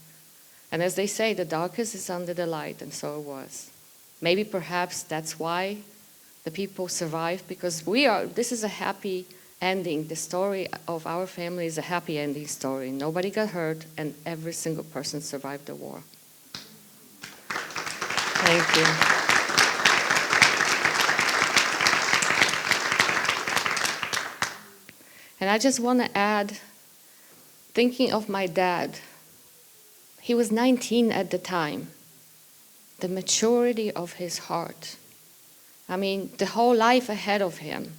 And as they say, the darkest is under the light, and so it was. Maybe perhaps that's why the people survived, because this is a happy ending. The story of our family is a happy ending story. Nobody got hurt, and every single person survived the war. Thank you. And I just want to add, thinking of my dad, he was 19 at the time. The maturity of his heart. I mean, the whole life ahead of him,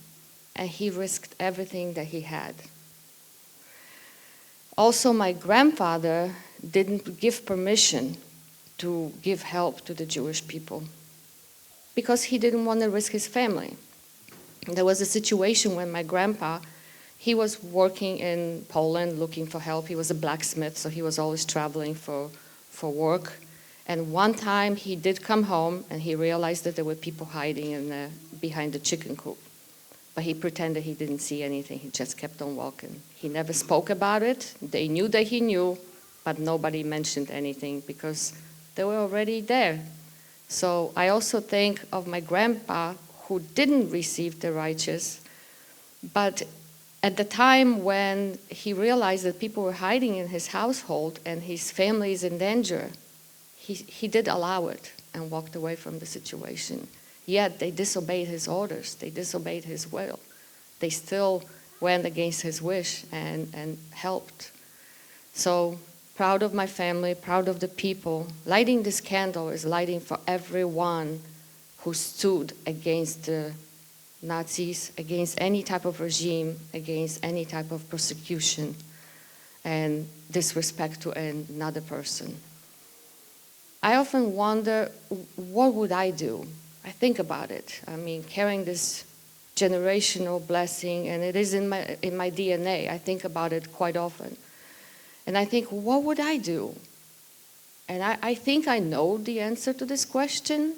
and he risked everything that he had. Also, my grandfather didn't give permission to give help to the Jewish people because he didn't want to risk his family. There was a situation when my grandpa, he was working in Poland looking for help. He was a blacksmith, so he was always traveling for work. And one time he did come home and he realized that there were people hiding behind the chicken coop. But he pretended he didn't see anything. He just kept on walking. He never spoke about it. They knew that he knew, but nobody mentioned anything because they were already there. So I also think of my grandpa who didn't receive the righteous, but at the time when he realized that people were hiding in his household and his family is in danger, he did allow it and walked away from the situation. Yet they disobeyed his orders. They disobeyed his will. They still went against his wish and helped. So proud of my family, proud of the people. Lighting this candle is lighting for everyone who stood against the Nazis, against any type of regime, against any type of persecution and disrespect to another person. I often wonder, what would I do? I think about it. I mean, carrying this generational blessing, and it is in my DNA. I think about it quite often. And I think, what would I do? And I think I know the answer to this question,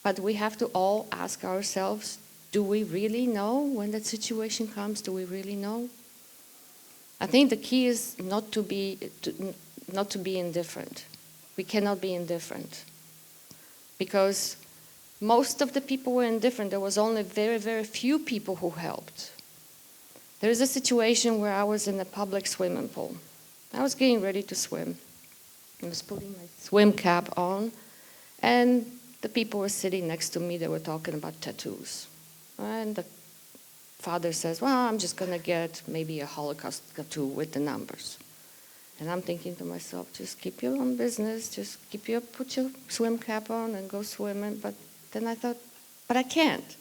but we have to all ask ourselves, do we really know when that situation comes? Do we really know? I think the key is not to be indifferent. We cannot be indifferent because most of the people were indifferent. There was only very, very few people who helped. There is a situation where I was in a public swimming pool. I was getting ready to swim. I was putting my swim cap on, and the people were sitting next to me. They were talking about tattoos. And the father says, well, I'm just going to get maybe a Holocaust tattoo with the numbers. And I'm thinking to myself, just keep your own business, just put your swim cap on and go swimming. But then I thought, but I can't.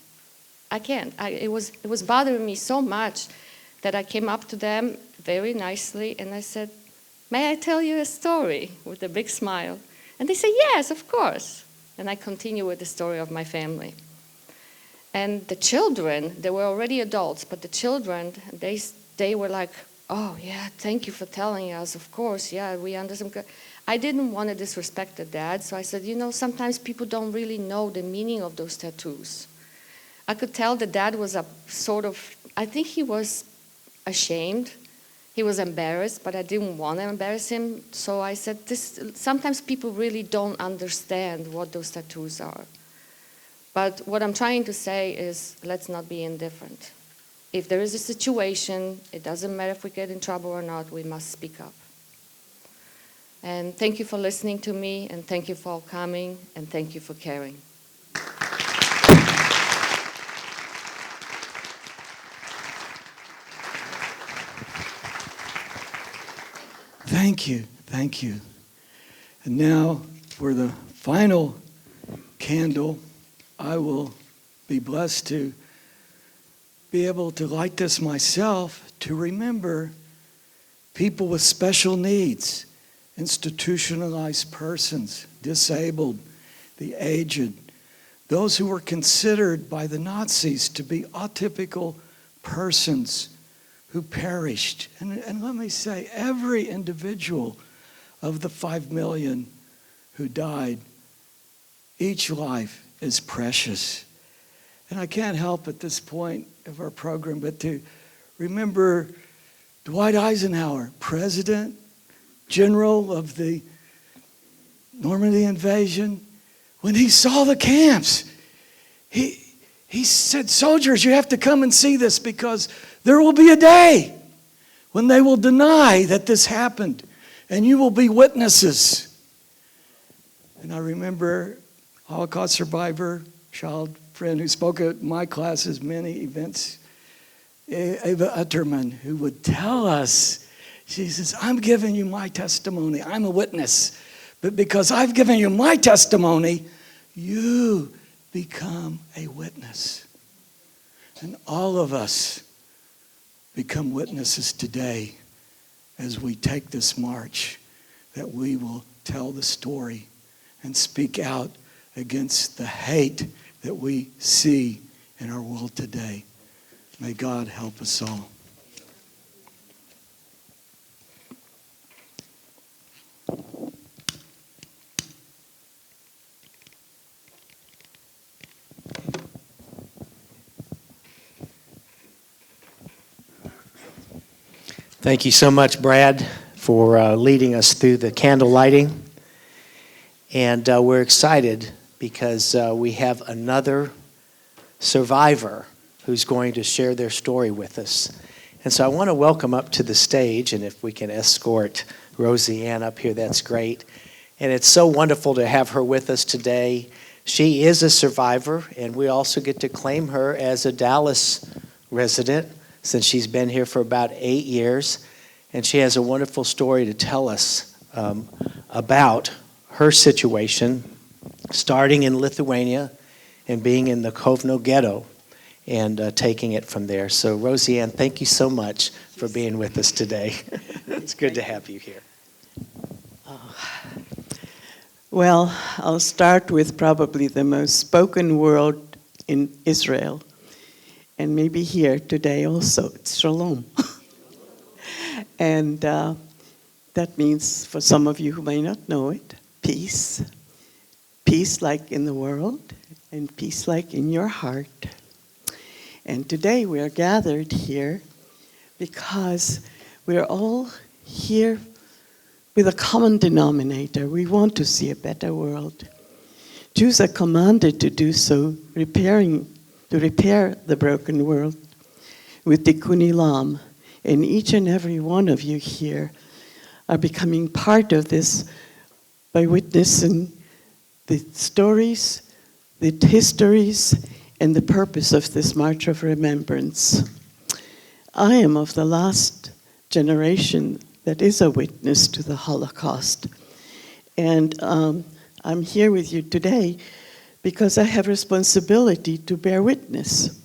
It was bothering me so much that I came up to them very nicely and I said, may I tell you a story? With a big smile. And they said, yes, of course. And I continue with the story of my family. And the children, they were already adults, but the children, they were like, oh, yeah, thank you for telling us. Of course, yeah, we understand. I didn't want to disrespect the dad, so I said, sometimes people don't really know the meaning of those tattoos. I could tell the dad was I think he was ashamed. He was embarrassed, but I didn't want to embarrass him. So I said, sometimes people really don't understand what those tattoos are. But what I'm trying to say is, let's not be indifferent. If there is a situation, it doesn't matter if we get in trouble or not, we must speak up. And thank you for listening to me, and thank you for coming, and thank you for caring. Thank you, thank you. And now for the final candle, I will be blessed to be able to light this myself to remember people with special needs, institutionalized persons, disabled, the aged, those who were considered by the Nazis to be atypical persons who perished. And let me say, every individual of the 5 million who died, each life is precious. And I can't help at this point of our program but to remember Dwight Eisenhower, President, General of the Normandy invasion. When he saw the camps, he said, soldiers, you have to come and see this because there will be a day when they will deny that this happened and you will be witnesses. And I remember Holocaust survivor, child friend who spoke at my classes, many events. Ava Utterman, who would tell us, she says, I'm giving you my testimony. I'm a witness. But because I've given you my testimony, you become a witness. And all of us become witnesses today as we take this march, that we will tell the story and speak out against the hate that we see in our world today. May God help us all. Thank you so much, Brad, for leading us through the candle lighting. And we're excited because we have another survivor who's going to share their story with us. And so I want to welcome up to the stage, and if we can escort Rosie Ann up here, that's great. And it's so wonderful to have her with us today. She is a survivor, and we also get to claim her as a Dallas resident since she's been here for about 8 years. And she has a wonderful story to tell us about her situation, starting in Lithuania and being in the Kovno ghetto and taking it from there. So Rosie Ann, thank you so much for being with us today. It's good to have you here. Well, I'll start with probably the most spoken word in Israel, and maybe here today also. It's shalom. And that means, for some of you who may not know it, peace. Peace like in the world, and peace like in your heart. And today we are gathered here because we are all here with a common denominator. We want to see a better world. Jews are commanded to do so, to repair the broken world with Tikkun Olam. And each and every one of you here are becoming part of this by witnessing the stories, the histories, and the purpose of this March of Remembrance. I am of the last generation that is a witness to the Holocaust. And I'm here with you today because I have responsibility to bear witness.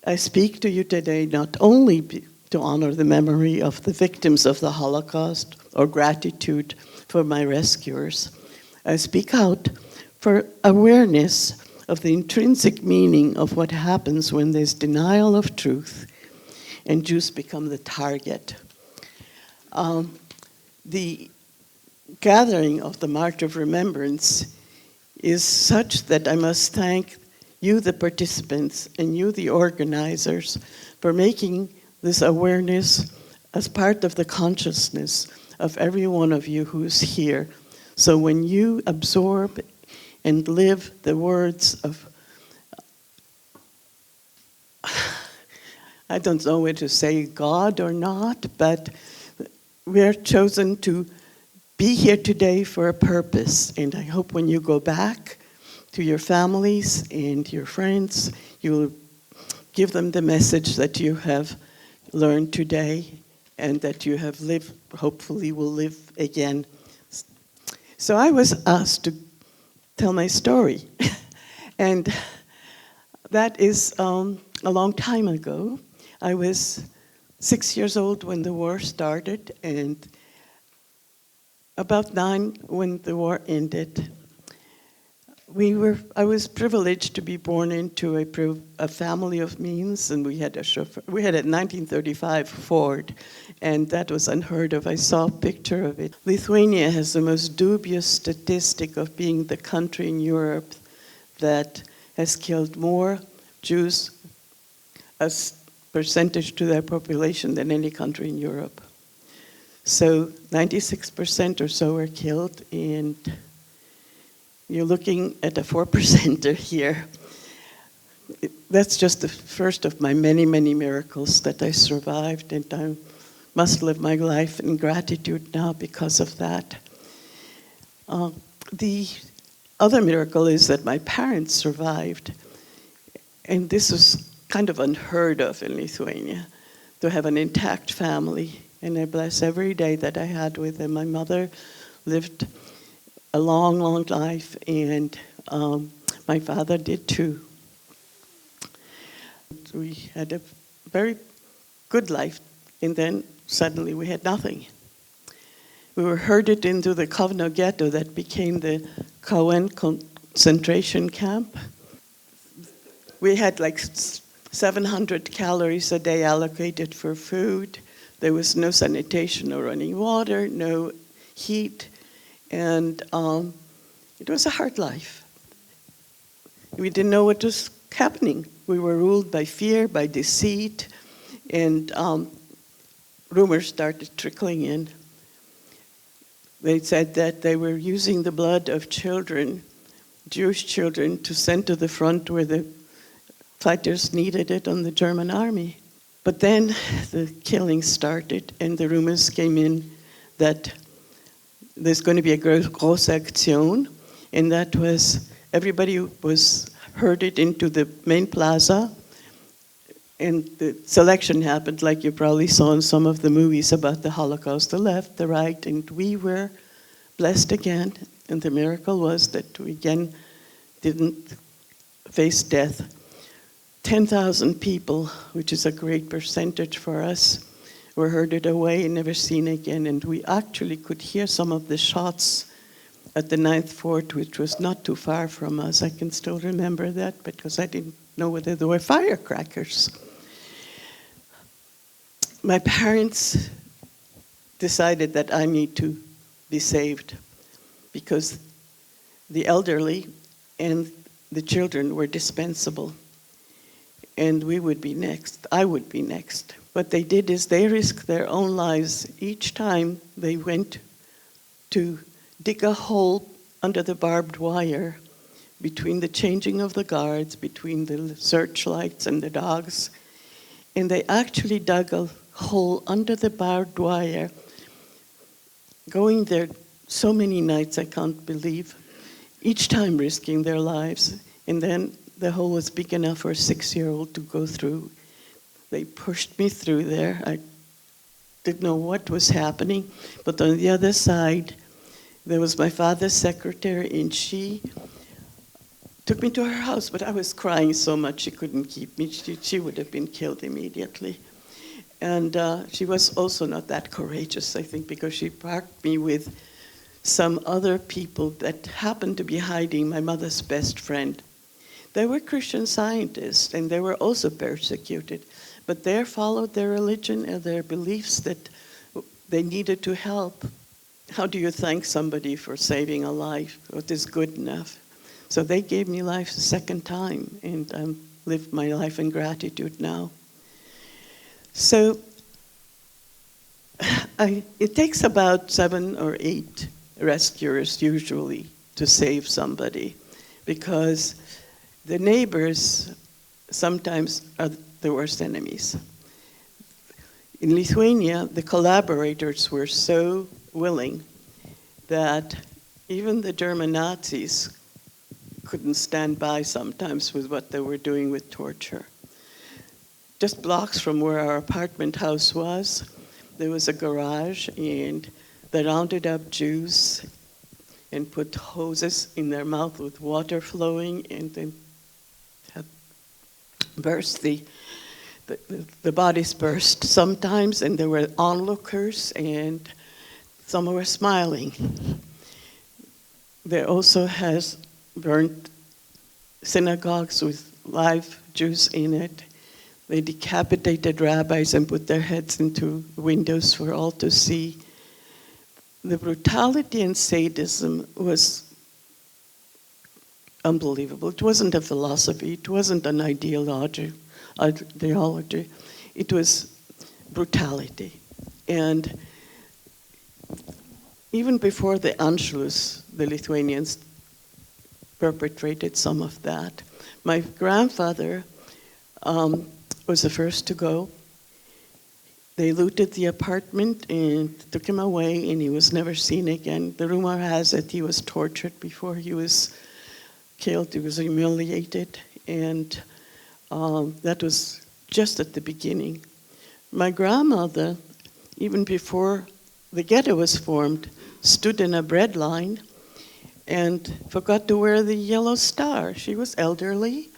I speak to you today not only to honor the memory of the victims of the Holocaust or gratitude for my rescuers. I speak out for awareness of the intrinsic meaning of what happens when there's denial of truth and Jews become the target. The gathering of the March of Remembrance is such that I must thank you, the participants, and you, the organizers, for making this awareness as part of the consciousness of every one of you who's here. So when you absorb and live the words of, I don't know whether to say God or not, but we're chosen to be here today for a purpose. And I hope when you go back to your families and your friends, you'll give them the message that you have learned today and that you have lived, hopefully will live again. So I was asked to tell my story. And that is a long time ago. I was 6 years old when the war started, and about 9 when the war ended. I was privileged to be born into a family of means, and we had a chauffeur. We had a 1935 Ford, and that was unheard of. I saw a picture of it. Lithuania has the most dubious statistic of being the country in Europe that has killed more Jews as percentage to their population than any country in Europe. So 96% or so were killed, and you're looking at a 4% here. That's just the first of my many, many miracles that I survived, and I must live my life in gratitude now because of that. The other miracle is that my parents survived, and this was kind of unheard of in Lithuania, to have an intact family. And I bless every day that I had with them. My mother lived a long, long life, and my father did too. We had a very good life, and then suddenly we had nothing. We were herded into the Kovno ghetto that became the Cohen concentration camp. We had like 700 calories a day allocated for food. There was no sanitation or running water, no heat, and it was a hard life. We didn't know what was happening. We were ruled by fear, by deceit, and rumors started trickling in. They said that they were using the blood of children, Jewish children, to send to the front where the fighters needed it on the German army. But then the killing started, and the rumors came in that there's going to be a grosse Aktion, and that was everybody was herded into the main plaza, and the selection happened like you probably saw in some of the movies about the Holocaust, the left, the right, and we were blessed again, and the miracle was that we again didn't face death. 10,000 people, which is a great percentage for us, were herded away and never seen again, and we actually could hear some of the shots at the 9th Fort, which was not too far from us. I can still remember that because I didn't know whether they were firecrackers. My parents decided that I need to be saved because the elderly and the children were dispensable, and we would be next. I would be next. What they did is they risked their own lives each time they went to dig a hole under the barbed wire between the changing of the guards, between the searchlights and the dogs. And they actually dug a hole under the barbed wire, going there so many nights I can't believe, each time risking their lives. And then the hole was big enough for a 6-year-old to go through. They pushed me through there. I didn't know what was happening, but on the other side, there was my father's secretary, and she took me to her house, but I was crying so much she couldn't keep me. She would have been killed immediately. And she was also not that courageous, I think, because she parked me with some other people that happened to be hiding my mother's best friend. They were Christian Scientists, and they were also persecuted, but they followed their religion and their beliefs that they needed to help. How do you thank somebody for saving a life? What is good enough? So they gave me life a second time, and I live my life in gratitude now. So it takes about 7 or 8 rescuers usually to save somebody, because the neighbors sometimes are the worst enemies. In Lithuania, the collaborators were so willing that even the German Nazis couldn't stand by sometimes with what they were doing with torture. Just blocks from where our apartment house was, there was a garage, and they rounded up Jews and put hoses in their mouth with water flowing, and then burst the bodies burst sometimes, and there were onlookers, and some were smiling. There also has burnt synagogues with live Jews in it. They decapitated rabbis and put their heads into windows for all to see. The brutality and sadism was unbelievable. It wasn't a philosophy. It wasn't an ideology. It was brutality. And even before the Anschluss, the Lithuanians perpetrated some of that. My grandfather was the first to go. They looted the apartment and took him away, and he was never seen again. The rumor has it he was tortured before he was killed. He was humiliated, and That was just at the beginning. My grandmother, even before the ghetto was formed, stood in a bread line and forgot to wear the yellow star. She was elderly,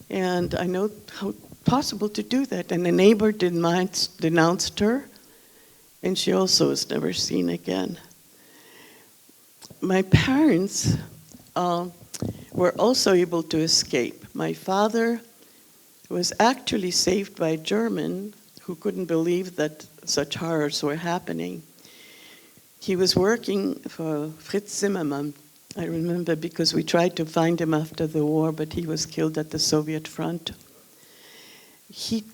and I know how possible to do that. And a neighbor denounced her, and she also was never seen again. My parents were also able to escape. My father was actually saved by a German who couldn't believe that such horrors were happening. He was working for Fritz Zimmermann. I remember because we tried to find him after the war, but he was killed at the Soviet front. He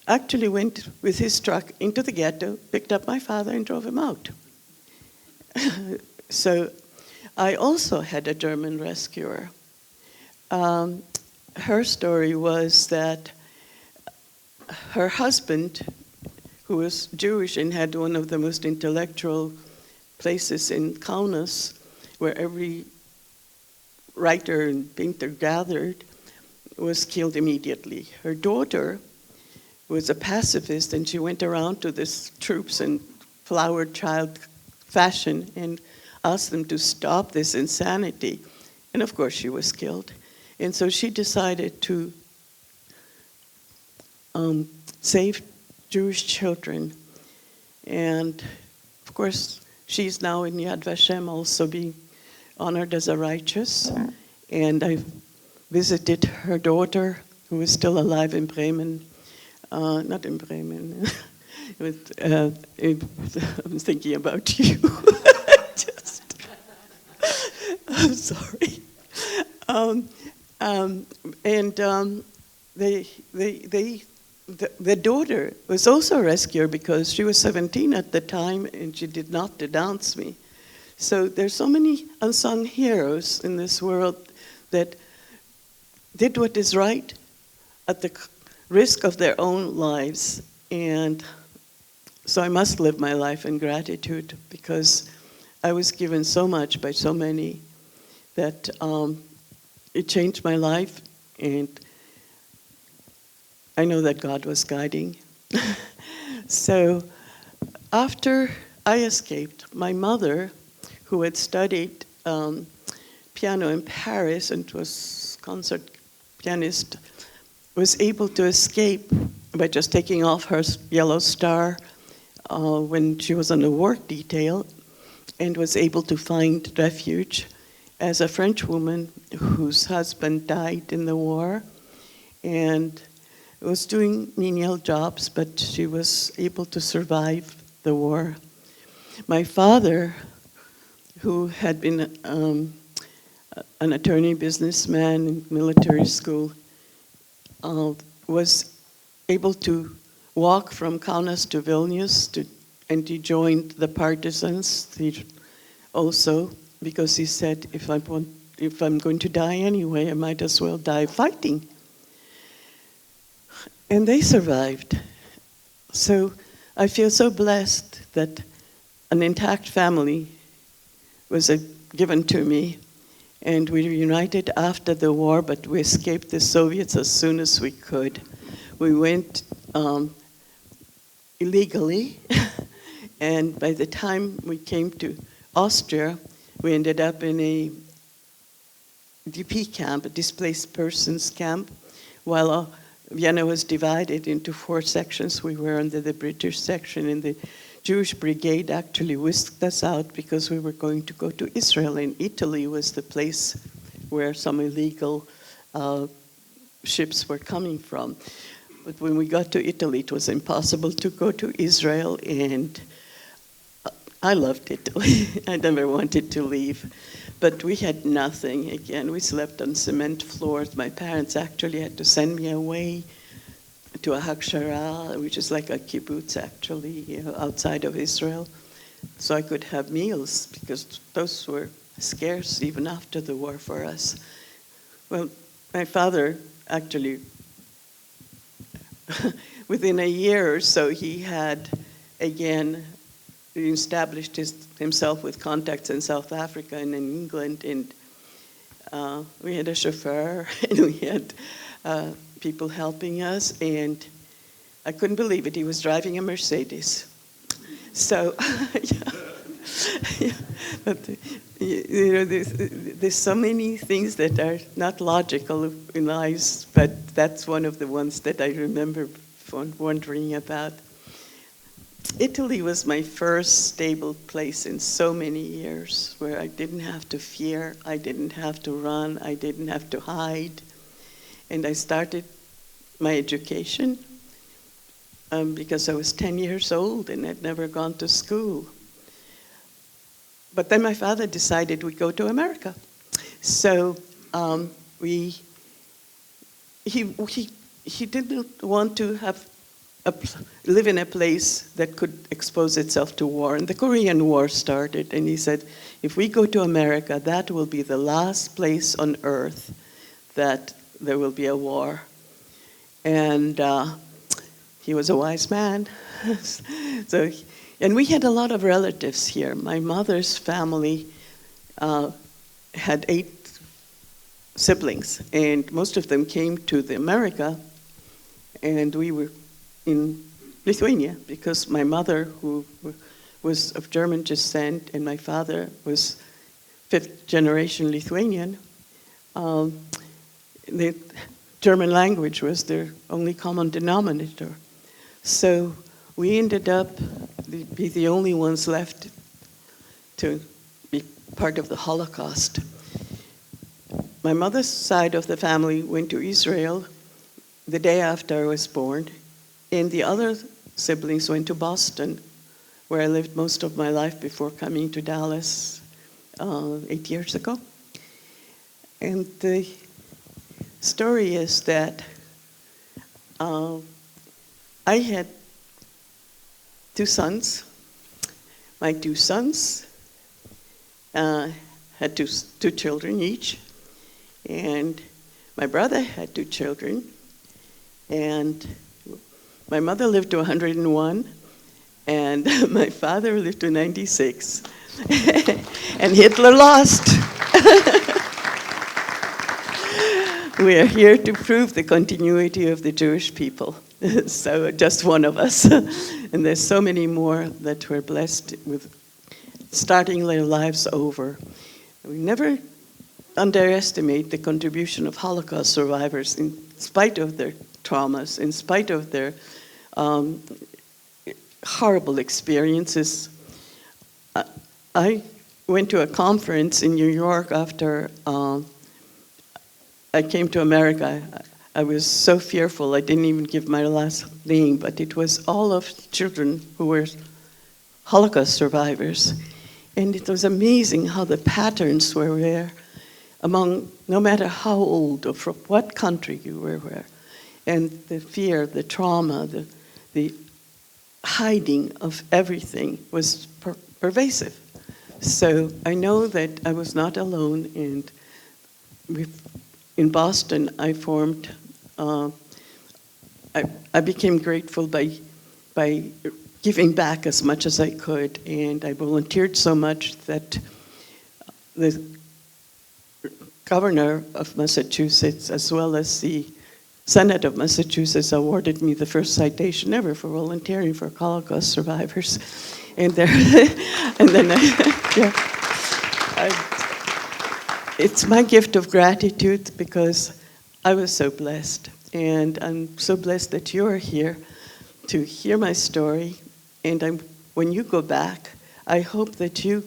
actually went with his truck into the ghetto, picked up my father, and drove him out. So I also had a German rescuer. Her story was that her husband, who was Jewish and had one of the most intellectual places in Kaunas, where every writer and painter gathered, was killed immediately. Her daughter was a pacifist, and she went around to the troops in flower child fashion and asked them to stop this insanity. And of course she was killed. And so she decided to save Jewish children. And of course, she's now in Yad Vashem also being honored as a righteous. And I visited her daughter, who is still alive in Bremen. Not in Bremen. I'm thinking about you. I'm sorry. The daughter was also a rescuer because she was 17 at the time and she did not denounce me. So there's so many unsung heroes in this world that did what is right at the risk of their own lives. And so I must live my life in gratitude because I was given so much by so many that it changed my life, and I know that God was guiding. So after I escaped, my mother, who had studied piano in Paris and was concert pianist, was able to escape by just taking off her yellow star when she was on a work detail, and was able to find refuge as a French woman whose husband died in the war and was doing menial jobs, but she was able to survive the war. My father, who had been an attorney, businessman in military school, was able to walk from Kaunas to Vilnius, and he joined the partisans also, because he said, if I'm going to die anyway, I might as well die fighting. And they survived. So I feel so blessed that an intact family was given to me, and we reunited after the war, but we escaped the Soviets as soon as we could. We went illegally, and by the time we came to Austria, we ended up in a DP camp, a displaced persons camp, while Vienna was divided into 4 sections. We were under the British section, and the Jewish brigade actually whisked us out because we were going to go to Israel, and Italy was the place where some illegal ships were coming from. But when we got to Italy, it was impossible to go to Israel, and I loved Italy. I never wanted to leave. But we had nothing. Again, we slept on cement floors. My parents actually had to send me away to a hakshara, which is like a kibbutz, actually, outside of Israel, so I could have meals, because those were scarce even after the war for us. Well, my father actually, within a year or so, he had, again, established himself with contacts in South Africa and in England, and we had a chauffeur, and we had people helping us, and I couldn't believe it. He was driving a Mercedes. So, yeah. But there's so many things that are not logical in lives, but that's one of the ones that I remember wondering about. Italy was my first stable place in so many years, where I didn't have to fear, I didn't have to run, I didn't have to hide. And I started my education because I was 10 years old and had never gone to school. But then my father decided we'd go to America. So he didn't want to live in a place that could expose itself to war. And the Korean War started, and he said, if we go to America, that will be the last place on earth that there will be a war. And he was a wise man. And we had a lot of relatives here. My mother's family had 8 siblings, and most of them came to America, and we were in Lithuania because my mother, who was of German descent, and my father was 5th generation Lithuanian, the German language was their only common denominator. So we ended up be the only ones left to be part of the Holocaust. My mother's side of the family went to Israel the day after I was born, and the other siblings went to Boston, where I lived most of my life before coming to Dallas 8 years ago. And the story is that I had 2 sons. My 2 sons had two children each, and my brother had 2 children, and my mother lived to 101, and my father lived to 96, and Hitler lost. We are here to prove the continuity of the Jewish people. So just one of us. And there's so many more that were blessed with starting their lives over. We never underestimate the contribution of Holocaust survivors in spite of their traumas, in spite of their horrible experiences. I went to a conference in New York after I came to America. I was so fearful, I didn't even give my last name, but it was all of children who were Holocaust survivors. And it was amazing how the patterns were there among, no matter how old or from what country you were. And the fear, the trauma, the hiding of everything was pervasive. So I know that I was not alone, and in Boston, I formed, I became grateful by giving back as much as I could, and I volunteered so much that the governor of Massachusetts, as well as the Senate of Massachusetts, awarded me the first citation ever for volunteering for Holocaust survivors. And then it's my gift of gratitude because I was so blessed. And I'm so blessed that you're here to hear my story. And when you go back, I hope that you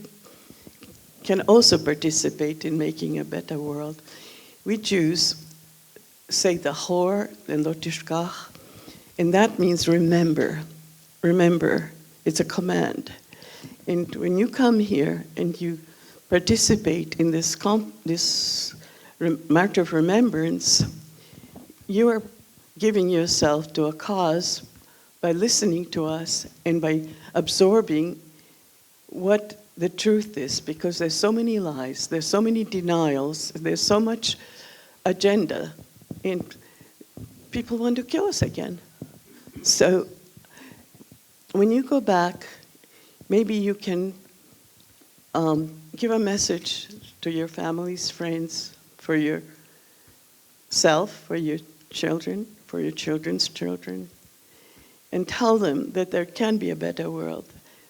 can also participate in making a better world. We Jews say the Hor and Lo Tishkach, and that means remember. Remember. It's a command. And when you come here and you participate in this March of Remembrance, you are giving yourself to a cause by listening to us and by absorbing what the truth is, because there's so many lies, there's so many denials, there's so much agenda, and people want to kill us again. So when you go back, maybe you can give a message to your families, friends, for yourself, for your children, for your children's children, and tell them that there can be a better world,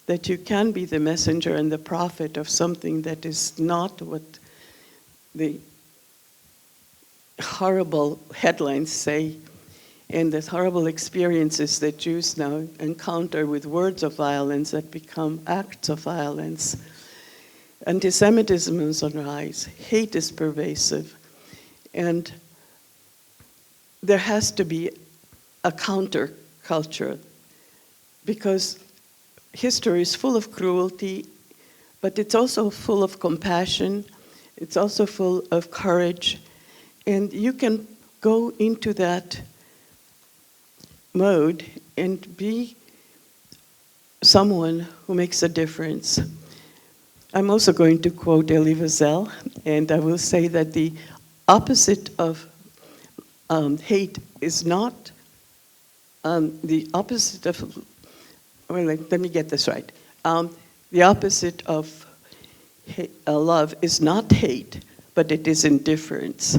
that you can be the messenger and the prophet of something that is not what the horrible headlines say, and the horrible experiences that Jews now encounter with words of violence that become acts of violence. Anti-Semitism is on the rise. Hate is pervasive. And there has to be a counterculture, because history is full of cruelty, but it's also full of compassion. It's also full of courage. And you can go into that mode and be someone who makes a difference. I'm also going to quote Elie Wiesel, and I will say that the opposite of hate is not the opposite of, well, let me get this right. The opposite of love is not hate, but it is indifference.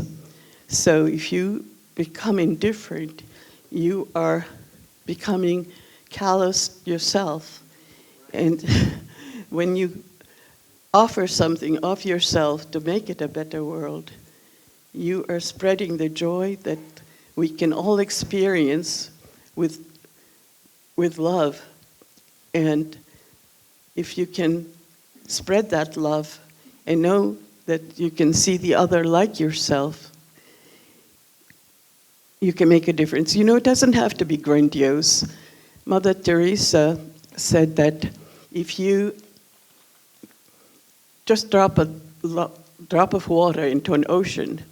So if you become indifferent, you are becoming callous yourself. And when you offer something of yourself to make it a better world, you are spreading the joy that we can all experience with love. And if you can spread that love and know that you can see the other like yourself, you can make a difference. You know, it doesn't have to be grandiose. Mother Teresa said that if you just drop a drop of water into an ocean,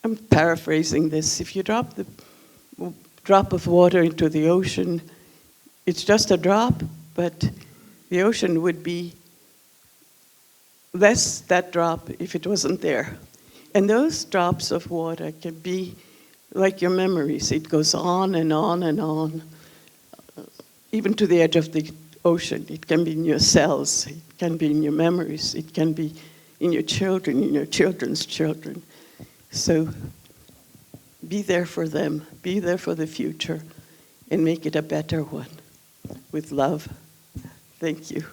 I'm paraphrasing this, if you drop the drop of water into the ocean, it's just a drop, but the ocean would be less that drop if it wasn't there. And those drops of water can be like your memories. It goes on and on and on, even to the edge of the ocean. It can be in your cells. It can be in your memories. It can be in your children, in your children's children. So be there for them. Be there for the future and make it a better one with love. Thank you.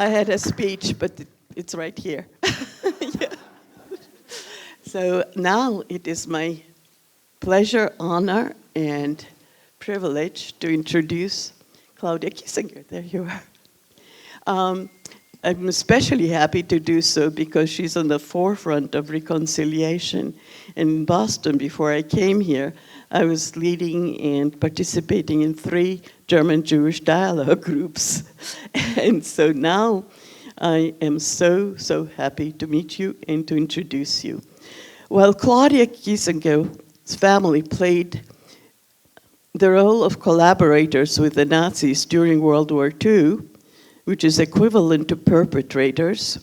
I had a speech, but it's right here. Yeah. So now it is my pleasure, honor, and privilege to introduce Claudia Kiesinger. There you are. I'm especially happy to do so because she's on the forefront of reconciliation. In Boston, before I came here, I was leading and participating in 3 German-Jewish dialogue groups. And so now I am so happy to meet you and to introduce you. While Claudia Kiesinger's family played the role of collaborators with the Nazis during World War II, which is equivalent to perpetrators,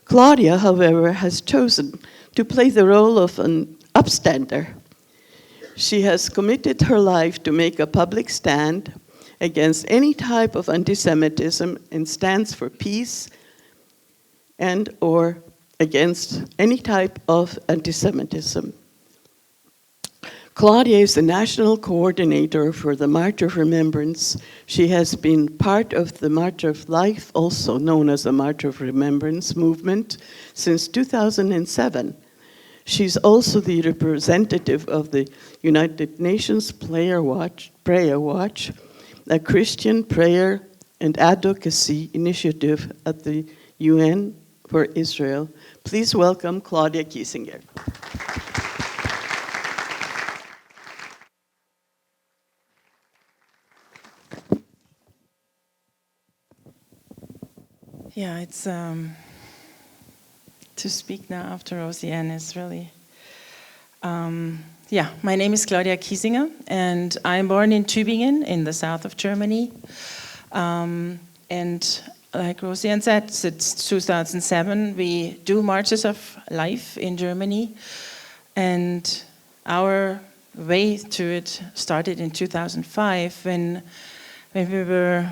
Claudia, however, has chosen to play the role of an upstander. She has committed her life to make a public stand against any type of anti-Semitism and stands for peace and or against any type of anti-Semitism. Claudia is the national coordinator for the March of Remembrance. She has been part of the March of Life, also known as the March of Remembrance movement, since 2007. She's also the representative of the United Nations Prayer Watch, a Christian prayer and advocacy initiative at the UN for Israel. Please welcome Claudia Kiesinger. Yeah, it's to speak now after Rosianne is really. My name is Claudia Kiesinger, and I'm born in Tübingen in the south of Germany. And like Rosianne said, since 2007, we do Marches of Life in Germany. And our way to it started in 2005 when we were,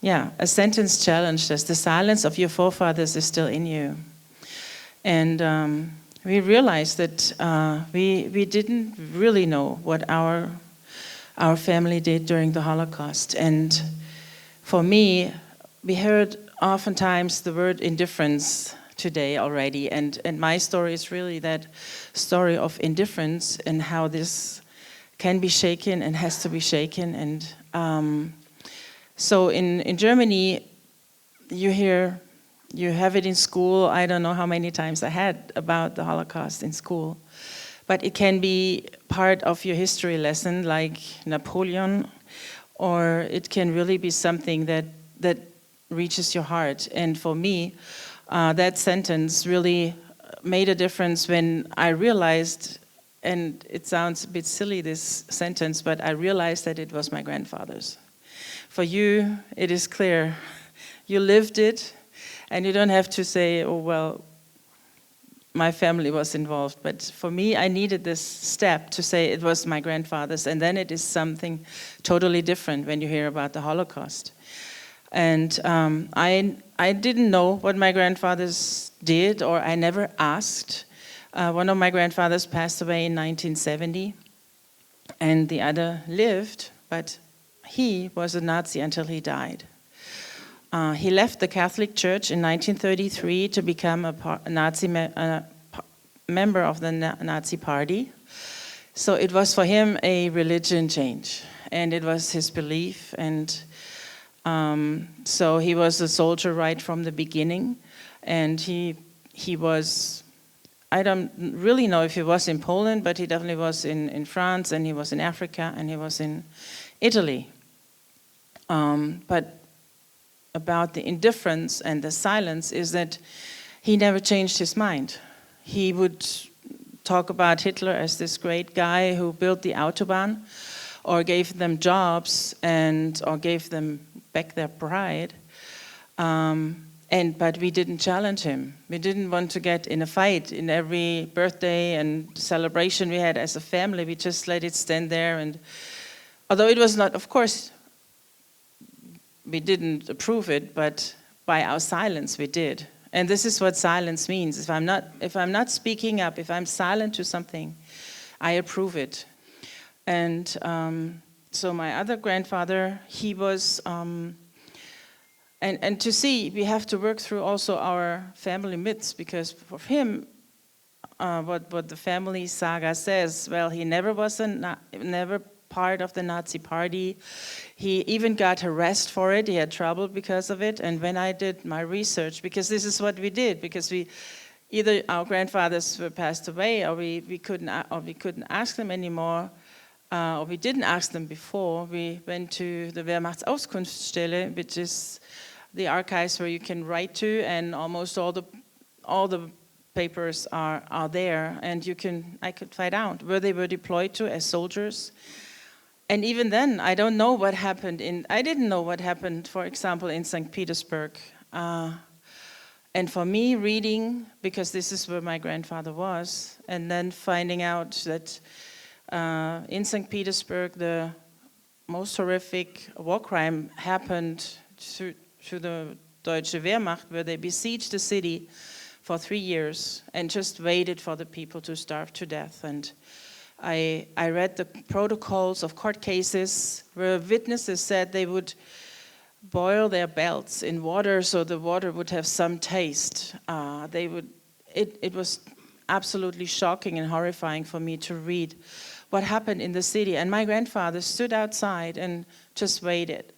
a sentence challenged us. The silence of your forefathers is still in you. And we realized that we didn't really know what our family did during the Holocaust. And for me, we heard oftentimes the word indifference today already, and my story is really that story of indifference and how this can be shaken and has to be shaken. And so in Germany, you have it in school. I don't know how many times I had about the Holocaust in school, but it can be part of your history lesson, like Napoleon, or it can really be something that reaches your heart. And for me, that sentence really made a difference when I realized, and it sounds a bit silly, this sentence, but I realized that it was my grandfather's. For you, it is clear. You lived it, and you don't have to say, oh, well, my family was involved. But for me, I needed this step to say it was my grandfather's, and then it is something totally different when you hear about the Holocaust. And I didn't know what my grandfathers did, or I never asked. One of my grandfathers passed away in 1970, and the other lived, but he was a Nazi until he died. He left the Catholic Church in 1933 to become a Nazi member of the Nazi Party. So it was for him a religion change, and it was his belief. And so he was a soldier right from the beginning, and he was, I don't really know if he was in Poland, but he definitely was in France, and he was in Africa, and he was in Italy. But about the indifference and the silence is that he never changed his mind. He would talk about Hitler as this great guy who built the Autobahn, or gave them jobs, or gave them back their pride. But we didn't challenge him. We didn't want to get in a fight in every birthday and celebration we had as a family. We just let it stand there. And although it was not, of course, we didn't approve it, but by our silence we did. And this is what silence means. If I'm not speaking up, if I'm silent to something, I approve it. And so my other grandfather, he was, and to see, we have to work through also our family myths, because for him, what the family saga says, well, he never was never part of the Nazi Party. He even got harassed for it. He had trouble because of it. And when I did my research, because this is what we did, because either our grandfathers were passed away, or we couldn't ask them anymore, or we didn't ask them before. We went to the Wehrmachtsauskunftsstelle, which is the archives where you can write to, and almost all the papers are there, and I could find out where they were deployed to as soldiers. And even then, I don't know what happened I didn't know what happened, for example, in St. Petersburg. And for me, reading, because this is where my grandfather was, and then finding out that in St. Petersburg, the most horrific war crime happened through the Deutsche Wehrmacht, where they besieged the city for 3 years and just waited for the people to starve to death. And I read the protocols of court cases where witnesses said they would boil their belts in water so the water would have some taste. It was absolutely shocking and horrifying for me to read what happened in the city. And my grandfather stood outside and just waited.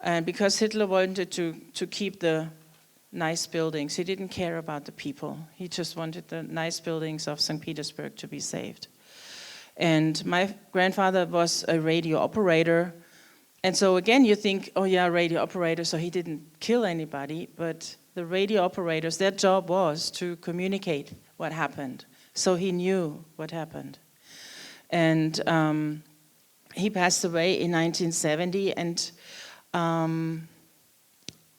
And because Hitler wanted to keep the nice buildings, he didn't care about the people. He just wanted the nice buildings of St. Petersburg to be saved. And my grandfather was a radio operator. And so again, you think, oh yeah, radio operator, so he didn't kill anybody. But the radio operators, their job was to communicate what happened. So he knew what happened. And he passed away in 1970. And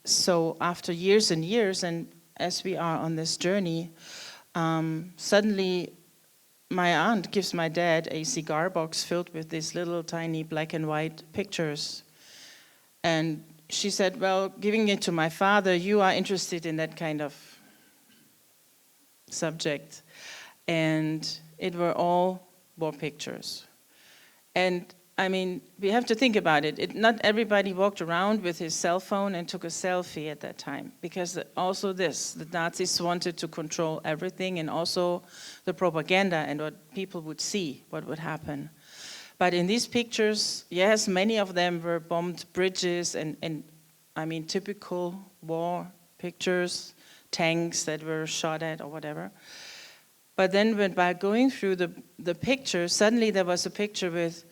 so after years and years, and as we are on this journey, suddenly my aunt gives my dad a cigar box filled with these little tiny black and white pictures. And she said, well, giving it to my father, you are interested in that kind of subject. And it were all war pictures. And I mean, we have to think about it. Not everybody walked around with his cell phone and took a selfie at that time, because also the Nazis wanted to control everything, and also the propaganda and what people would see, what would happen. But in these pictures, yes, many of them were bombed bridges and I mean, typical war pictures, tanks that were shot at or whatever. But then by going through the pictures, suddenly there was a picture with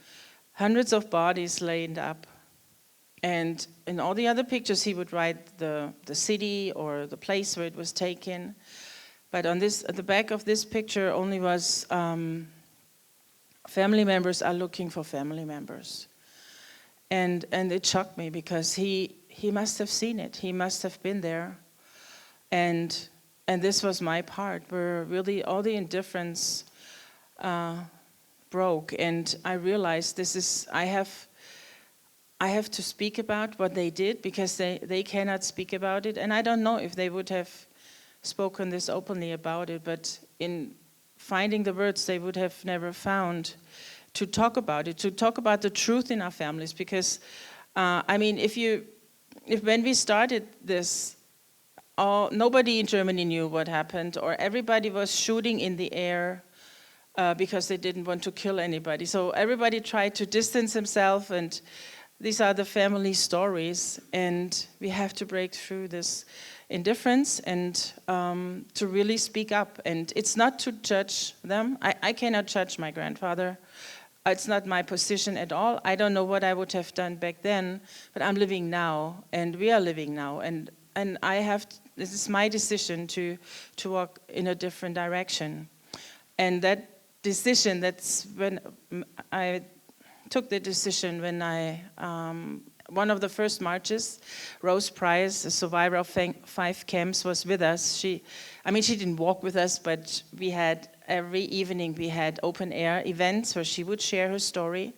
hundreds of bodies laid up. And in all the other pictures, he would write the city or the place where it was taken. But on at the back of this picture only was family members are looking for family members. And it shocked me, because he must have seen it. He must have been there. And this was my part, where really all the indifference broke, and I realized I have to speak about what they did, because they cannot speak about it, and I don't know if they would have spoken this openly about it, but in finding the words they would have never found to talk about it, to talk about the truth in our families, because I mean, if when we started this, nobody in Germany knew what happened, or everybody was shooting in the air because they didn't want to kill anybody. So everybody tried to distance himself, and these are the family stories, and we have to break through this indifference and to really speak up. And it's not to judge them. I cannot judge my grandfather. It's not my position at all. I don't know what I would have done back then, but I'm living now, and we are living now, and this is my decision to walk in a different direction. And that decision, that's when I took the decision when one of the first marches, Rose Price, a survivor of 5 camps, was with us. She didn't walk with us, but every evening we had open air events where she would share her story.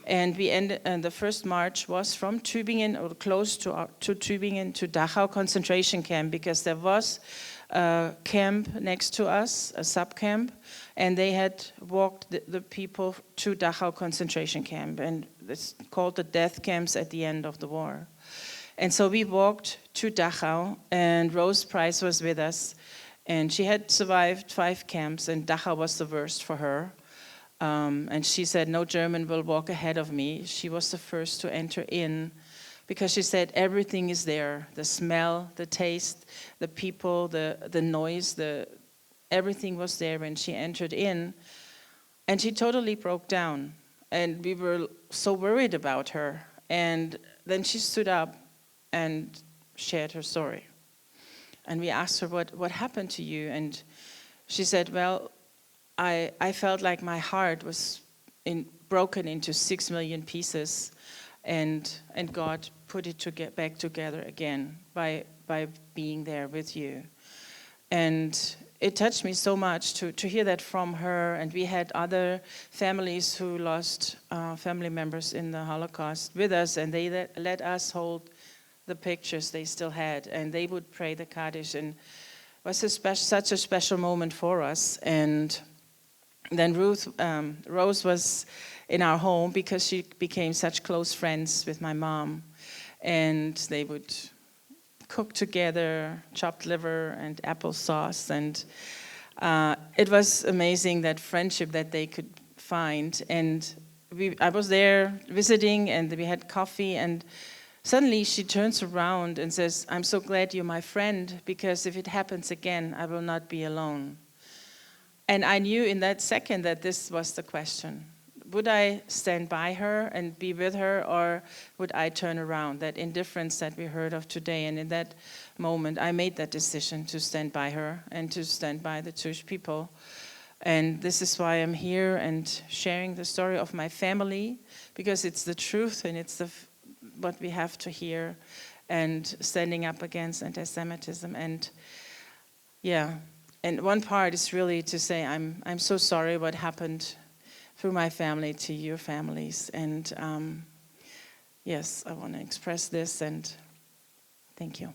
And the first march was from Tübingen, or close to Tübingen, to Dachau concentration camp, because there was a camp next to us, a sub-camp, and they had walked the people to Dachau concentration camp, and it's called the death camps at the end of the war. And so we walked to Dachau, and Rose Price was with us, and she had survived 5 camps, and Dachau was the worst for her. And she said, no German will walk ahead of me. She was the first to enter in, because she said everything is there, the smell, the taste, the people, the noise, everything was there when she entered in. And she totally broke down, and we were so worried about her. And then she stood up and shared her story. And we asked her, what happened to you? And she said, well, I felt like my heart was broken into 6 million pieces, and God put it back together again by being there with you. And it touched me so much to hear that from her. And we had other families who lost family members in the Holocaust with us, and they let us hold the pictures they still had, and they would pray the Kaddish, and it was such a special moment for us. And then Rose was in our home, because she became such close friends with my mom, and they would cook together, chopped liver and applesauce, and it was amazing, that friendship that they could find. And I was there visiting, and we had coffee, and suddenly she turns around and says, I'm so glad you're my friend, because if it happens again, I will not be alone. And I knew in that second that this was the question. Would I stand by her and be with her, or would I turn around? That indifference that we heard of today. And in that moment, I made that decision to stand by her and to stand by the Jewish people. And this is why I'm here and sharing the story of my family, because it's the truth, and it's what we have to hear, and standing up against anti-Semitism. And yeah, and one part is really to say I'm so sorry what happened through my family to your families. And yes, I want to express this, and thank you.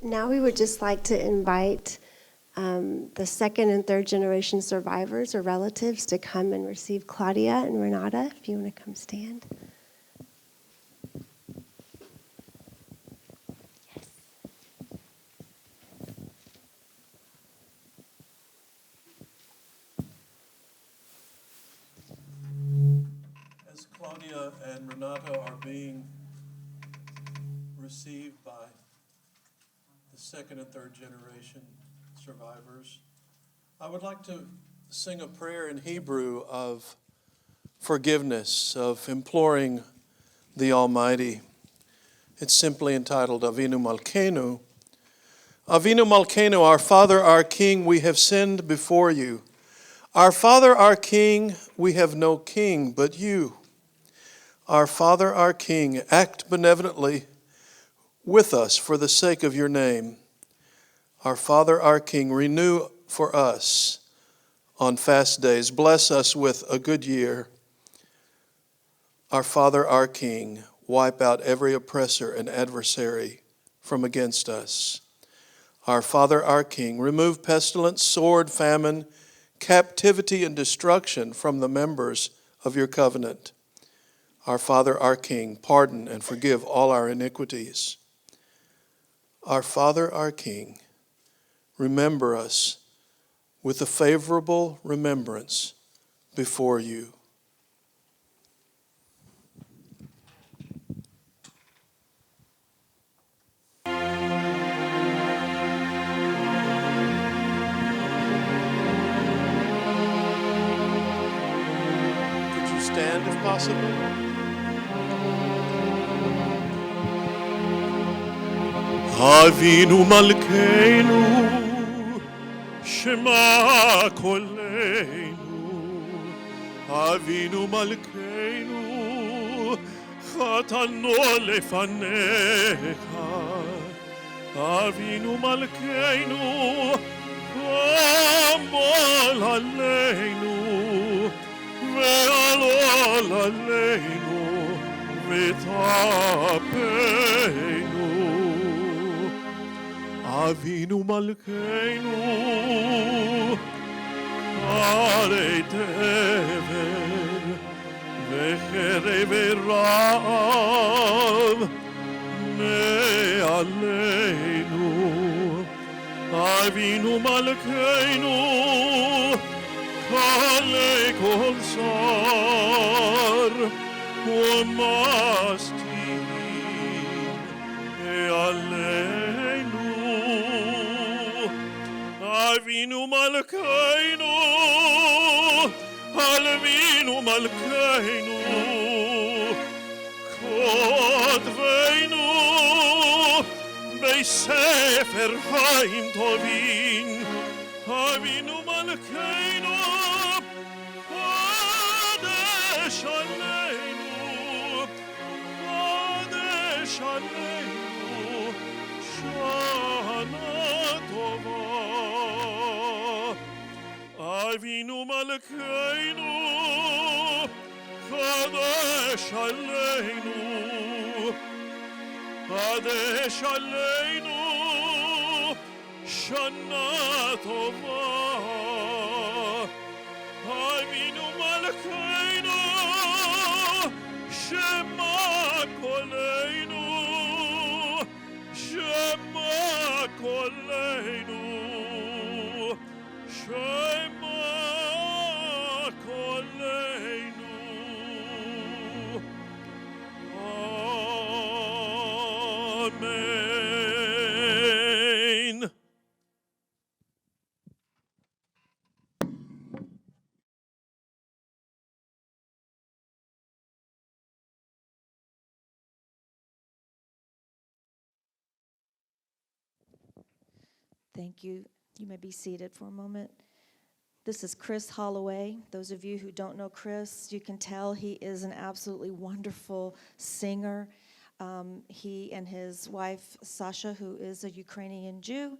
Now we would just like to invite the second and third generation survivors or relatives to come and receive Claudia and Renata, if you want to come stand. As Claudia and Renata are being received by the second and third generation survivors, I would like to sing a prayer in Hebrew of forgiveness, of imploring the Almighty. It's simply entitled Avinu Malkeinu. Avinu Malkeinu, our Father, our King, we have sinned before you. Our Father, our King, we have no king but you. Our Father, our King, act benevolently with us for the sake of your name. Our Father, our King, renew for us on fast days. Bless us with a good year. Our Father, our King, wipe out every oppressor and adversary from against us. Our Father, our King, remove pestilence, sword, famine, captivity, and destruction from the members of your covenant. Our Father, our King, pardon and forgive all our iniquities. Our Father, our King, remember us with a favorable remembrance before you. Could you stand if possible? Avinu Malkeinu, Shema Koleinu, Avinu Malkeinu, Chatano Lefanecha, Avinu Malkeinu, Amol Aleinu, Ve'alol Aleinu, V'tapeinu. Avinu Malkeinu, Arei Tever, Vecherei Rav, Me'aleinu. Avinu Malkeinu, Kalei Kol Sar, U'mastin, Me'aleinu. Avinu Malkeinu, Avinu Malkeinu, Kodveinu, Beisefer Chaim Tovin, Avinu Malkeinu, Kodesh Aleinu, Kodesh Aleinu, Shana Tova. Avinu Malkeinu, Kadesh Aleinu, Kadesh Aleinu, Shana Tova. Avinu Malkeinu, Shema Koleinu, Shema Koleinu, Shema Koleinu. Amen. Thank you You may be seated for a moment. This is Chris Holloway. Those of you who don't know Chris, you can tell he is an absolutely wonderful singer. He and his wife, Sasha, who is a Ukrainian Jew,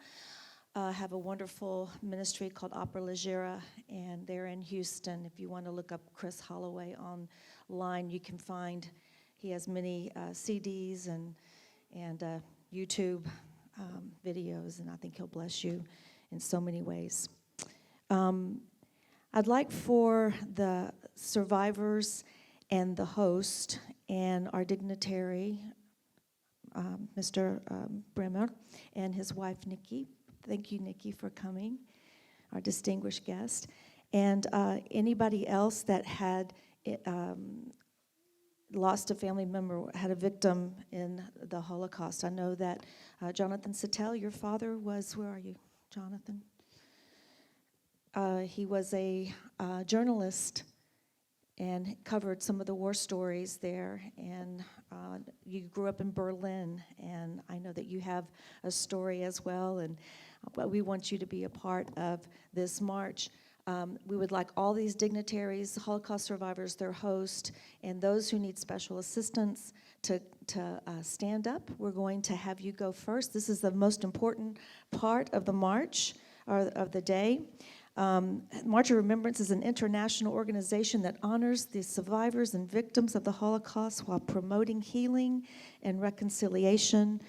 have a wonderful ministry called Opera Legera, and they're in Houston. If you want to look up Chris Holloway online, you can find, he has many CDs and YouTube videos, and I think he'll bless you in so many ways. I'd like for the survivors and the host and our dignitary, Mr. Bremer, and his wife, Nikki. Thank you, Nikki, for coming, our distinguished guest. And anybody else that had lost a family member, had a victim in the Holocaust. I know that Jonathan Sattel, your father, was, where are you, Jonathan? He was a journalist and covered some of the war stories there. And you grew up in Berlin, and I know that you have a story as well. And we want you to be a part of this march. We would like all these dignitaries, Holocaust survivors, their host, and those who need special assistance to stand up. We're going to have you go first. This is the most important part of the march, or of the day. March of Remembrance is an international organization that honors the survivors and victims of the Holocaust while promoting healing and reconciliation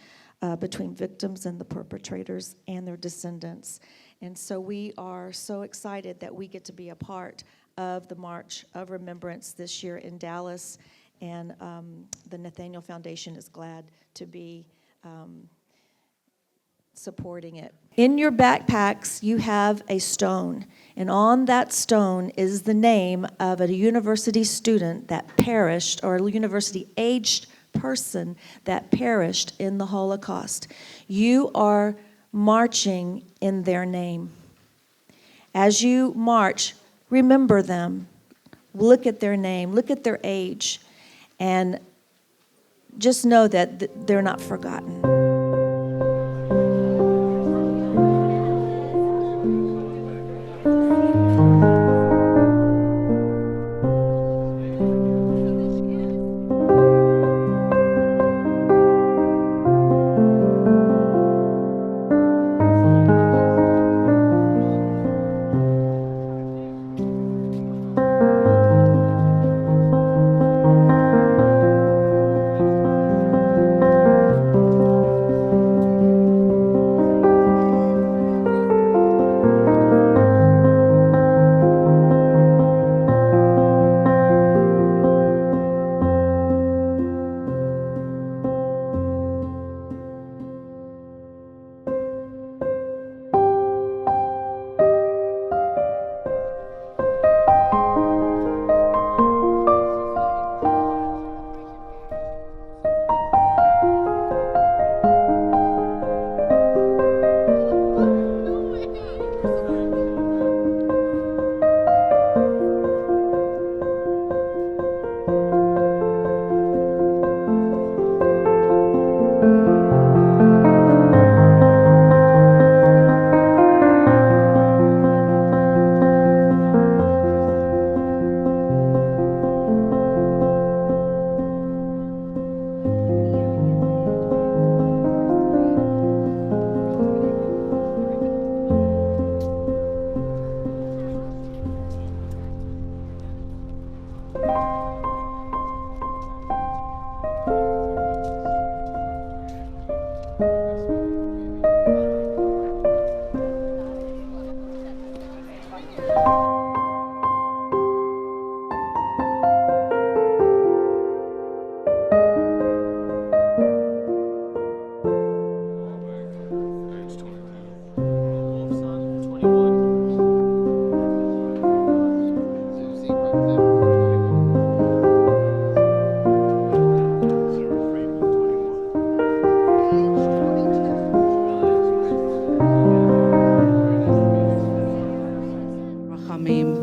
between victims and the perpetrators and their descendants. And so we are so excited that we get to be a part of the March of Remembrance this year in Dallas. And the Nathaniel Foundation is glad to be supporting it. In your backpacks, you have a stone. And on that stone is the name of a university student that perished, or a university-aged person that perished in the Holocaust. You are marching in their name. As you march, remember them. Look at their name, look at their age, and just know that they're not forgotten.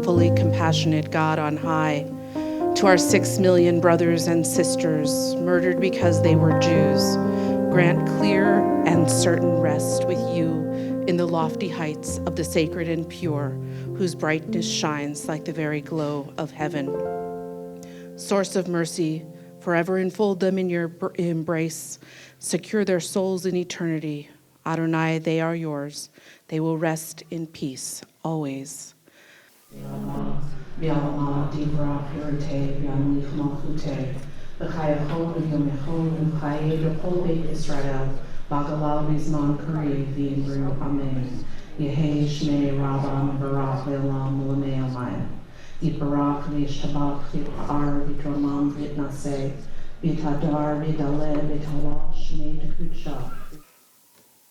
Fully compassionate God on high, to our 6 million brothers and sisters murdered because they were Jews, grant clear and certain rest with you in the lofty heights of the sacred and pure, whose brightness shines like the very glow of heaven. Source of mercy, forever enfold them in your embrace. Secure their souls in eternity. Adonai, they are yours. They will rest in peace always.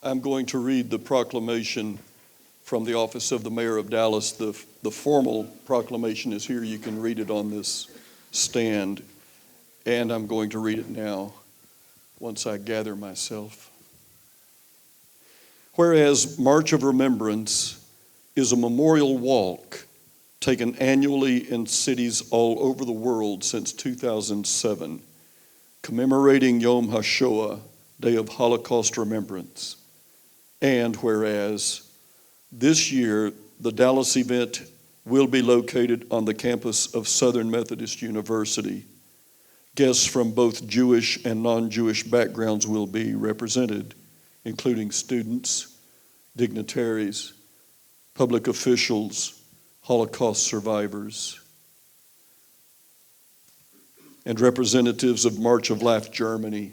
I'm going to read the proclamation from the office of the mayor of Dallas. The formal proclamation is here. You can read it on this stand. And I'm going to read it now once I gather myself. Whereas March of Remembrance is a memorial walk taken annually in cities all over the world since 2007, commemorating Yom HaShoah, Day of Holocaust Remembrance. And whereas this year the Dallas event will be located on the campus of Southern Methodist University, guests from both Jewish and non-Jewish backgrounds will be represented, including students, dignitaries, public officials, Holocaust survivors, and representatives of March of Life Germany.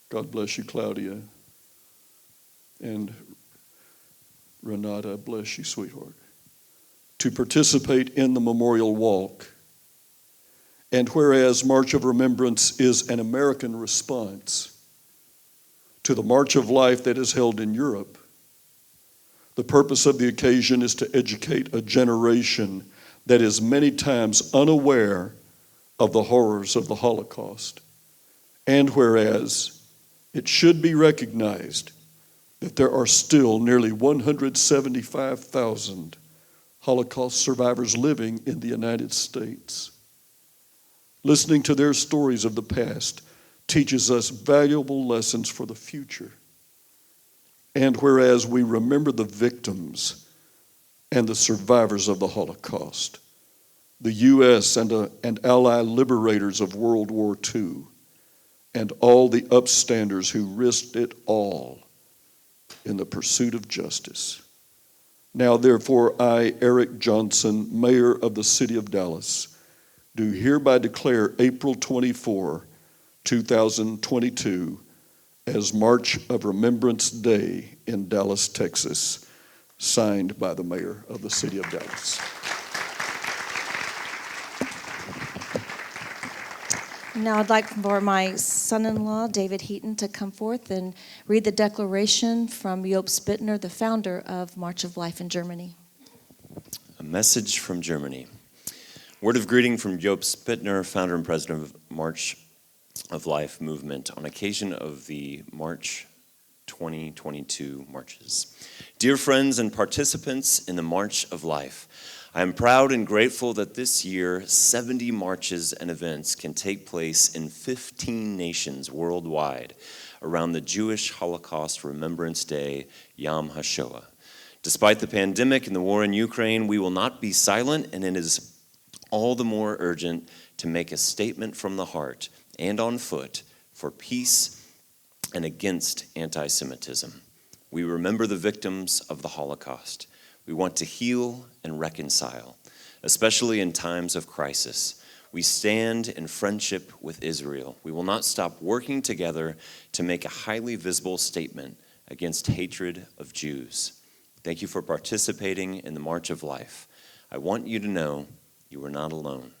God bless you, Claudia. And Renata, bless you, sweetheart. To participate in the memorial walk. And whereas March of Remembrance is an American response to the March of Life that is held in Europe, the purpose of the occasion is to educate a generation that is many times unaware of the horrors of the Holocaust. And whereas it should be recognized that there are still nearly 175,000 Holocaust survivors living in the United States. Listening to their stories of the past teaches us valuable lessons for the future. And whereas we remember the victims and the survivors of the Holocaust, the U.S. and ally liberators of World War II, and all the upstanders who risked it all in the pursuit of justice. Now, therefore, I, Eric Johnson, Mayor of the City of Dallas, do hereby declare April 24, 2022, as March of Remembrance Day in Dallas, Texas, signed by the Mayor of the City of Dallas. Now I'd like for my son-in-law, David Heaton, to come forth and read the declaration from Job Spittner, the founder of March of Life in Germany. A message from Germany. Word of greeting from Job Spittner, founder and president of March of Life movement, on occasion of the March 2022 marches. Dear friends and participants in the March of Life, I am proud and grateful that this year 70 marches and events can take place in 15 nations worldwide around the Jewish Holocaust Remembrance Day, Yom HaShoah. Despite the pandemic and the war in Ukraine, we will not be silent, and it is all the more urgent to make a statement from the heart and on foot for peace and against anti-Semitism. We remember the victims of the Holocaust. We want to heal and reconcile, especially in times of crisis. We stand in friendship with Israel. We will not stop working together to make a highly visible statement against hatred of Jews. Thank you for participating in the March of Life. I want you to know you are not alone.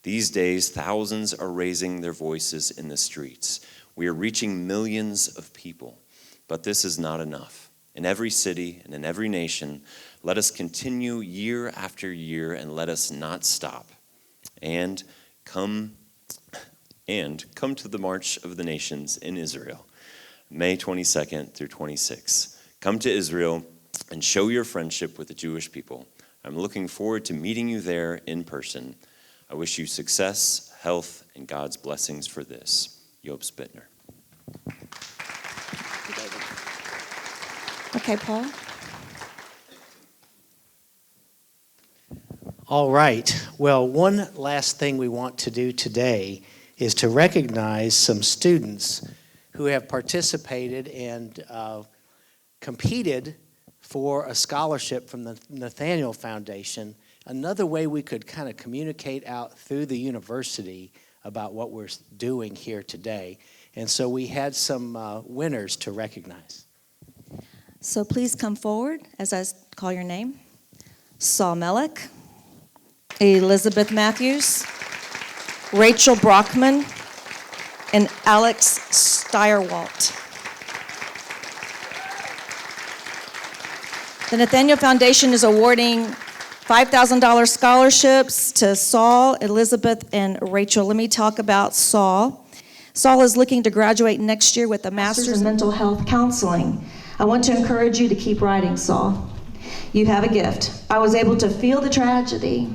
These days, thousands are raising their voices in the streets. We are reaching millions of people, but this is not enough. In every city and in every nation, let us continue year after year and let us not stop. And come to the March of the Nations in Israel, May 22nd through 26th. Come to Israel and show your friendship with the Jewish people. I'm looking forward to meeting you there in person. I wish you success, health, and God's blessings for this. Job Spittner. Okay, Paul. All right. Well, one last thing we want to do today is to recognize some students who have participated and competed for a scholarship from the Nathaniel Foundation. Another way we could kind of communicate out through the university about what we're doing here today. And so we had some winners to recognize. So please come forward as I call your name. Saul Melick, Elizabeth Matthews, Rachel Brockman, and Alex Steyerwalt. The Nathaniel Foundation is awarding $5,000 scholarships to Saul, Elizabeth, and Rachel. Let me talk about Saul. Saul is looking to graduate next year with a master's in mental health counseling. I want to encourage you to keep writing, Saul. You have a gift. I was able to feel the tragedy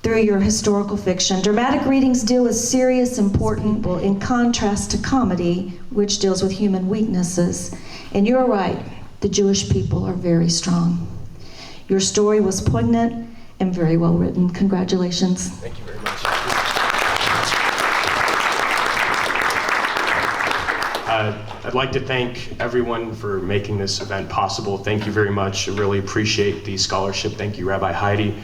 through your historical fiction. Dramatic readings deal with serious, important, well, in contrast to comedy, which deals with human weaknesses. And you're right, the Jewish people are very strong. Your story was poignant and very well written. Congratulations. Thank you very much. I'd like to thank everyone for making this event possible. Thank you very much. I really appreciate the scholarship. Thank you, Rabbi Heidi.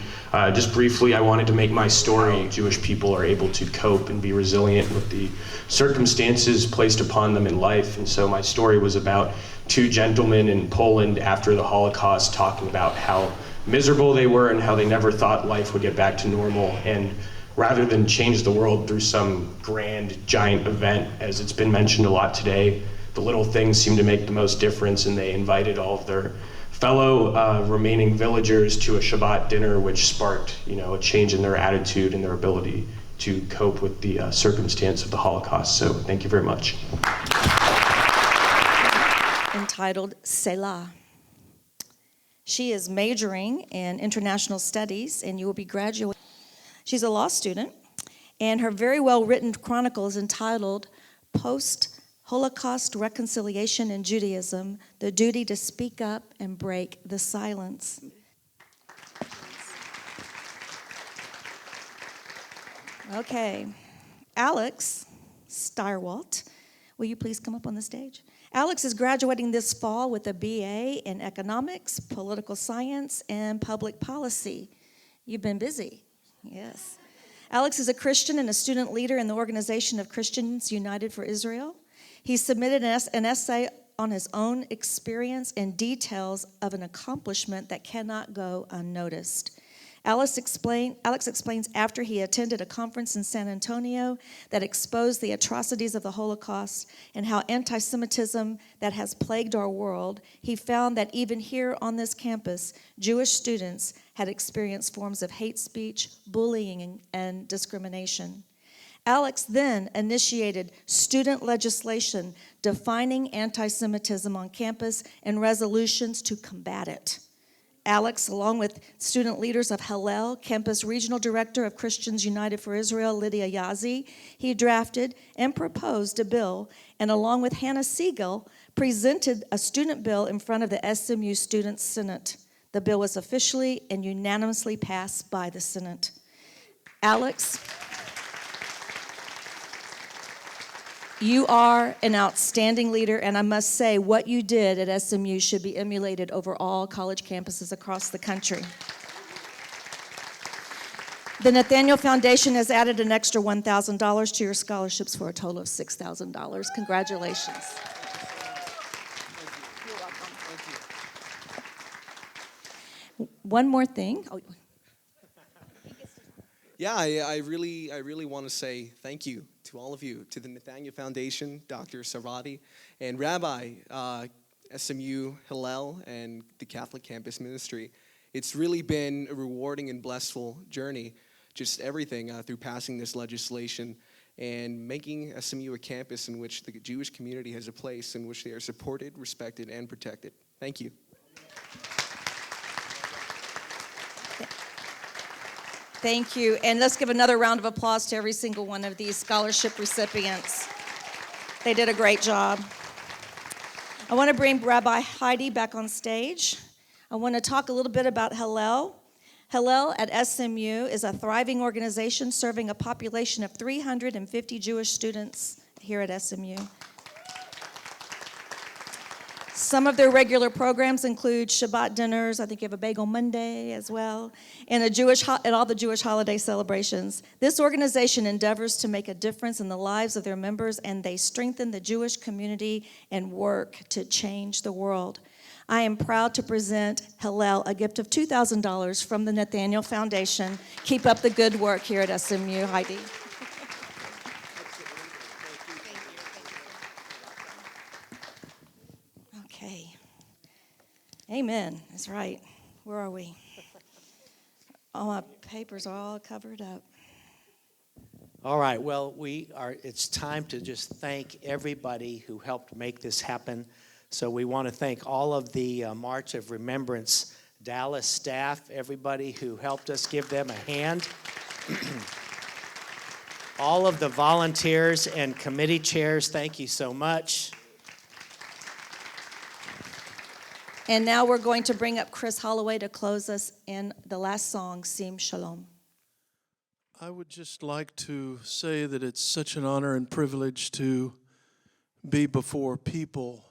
Just briefly, I wanted to make my story. Jewish people are able to cope and be resilient with the circumstances placed upon them in life. And so my story was about two gentlemen in Poland after the Holocaust talking about how miserable they were and how they never thought life would get back to normal. And rather than change the world through some grand, giant event, as it's been mentioned a lot today, the little things seem to make the most difference, and they invited all of their fellow remaining villagers to a Shabbat dinner, which sparked, a change in their attitude and their ability to cope with the circumstance of the Holocaust. So thank you very much. Entitled Selah. She is majoring in international studies, and you will be graduating. She's a law student, and her very well-written chronicle is entitled Post-Holocaust Reconciliation in Judaism, The Duty to Speak Up and Break the Silence. Okay, Alex Steyerwalt, will you please come up on the stage? Alex is graduating this fall with a BA in economics, political science, and public policy. You've been busy. Yes. Alex is a Christian and a student leader in the Organization of Christians United for Israel. He submitted an essay on his own experience and details of an accomplishment that cannot go unnoticed. Alex explains after he attended a conference in San Antonio that exposed the atrocities of the Holocaust and how anti-Semitism that has plagued our world, he found that even here on this campus, Jewish students had experienced forms of hate speech, bullying, and discrimination. Alex then initiated student legislation defining anti-Semitism on campus and resolutions to combat it. Alex, along with student leaders of Hillel, campus regional director of Christians United for Israel, Lydia Yazi, he drafted and proposed a bill, and along with Hannah Siegel, presented a student bill in front of the SMU Student Senate. The bill was officially and unanimously passed by the Senate. Alex, you are an outstanding leader, and I must say, what you did at SMU should be emulated over all college campuses across the country. The Nathaniel Foundation has added an extra $1,000 to your scholarships for a total of $6,000. Congratulations. You're welcome. One more thing. Oh. Yeah, I really want to say thank you to all of you, to the Nathaniel Foundation, Dr. Sarvati, and Rabbi, SMU Hillel, and the Catholic Campus Ministry. It's really been a rewarding and blissful journey, just everything through passing this legislation and making SMU a campus in which the Jewish community has a place in which they are supported, respected, and protected. Thank you. Thank you. And let's give another round of applause to every single one of these scholarship recipients. They did a great job. I want to bring Rabbi Heidi back on stage. I want to talk a little bit about Hillel. Hillel at SMU is a thriving organization serving a population of 350 Jewish students here at SMU. Some of their regular programs include Shabbat dinners. I think you have a Bagel Monday as well, and all the Jewish holiday celebrations. This organization endeavors to make a difference in the lives of their members, and they strengthen the Jewish community and work to change the world. I am proud to present Hillel a gift of $2,000 from the Nathaniel Foundation. Keep up the good work here at SMU, Heidi. Okay. Amen. That's right. Where are we? All my papers are all covered up. All right, well, it's time to just thank everybody who helped make this happen. So we want to thank all of the March of Remembrance Dallas staff, everybody who helped us, give them a hand. All of the volunteers and committee chairs, thank you so much. And now we're going to bring up Chris Holloway to close us in the last song, Sim Shalom. I would just like to say that it's such an honor and privilege to be before people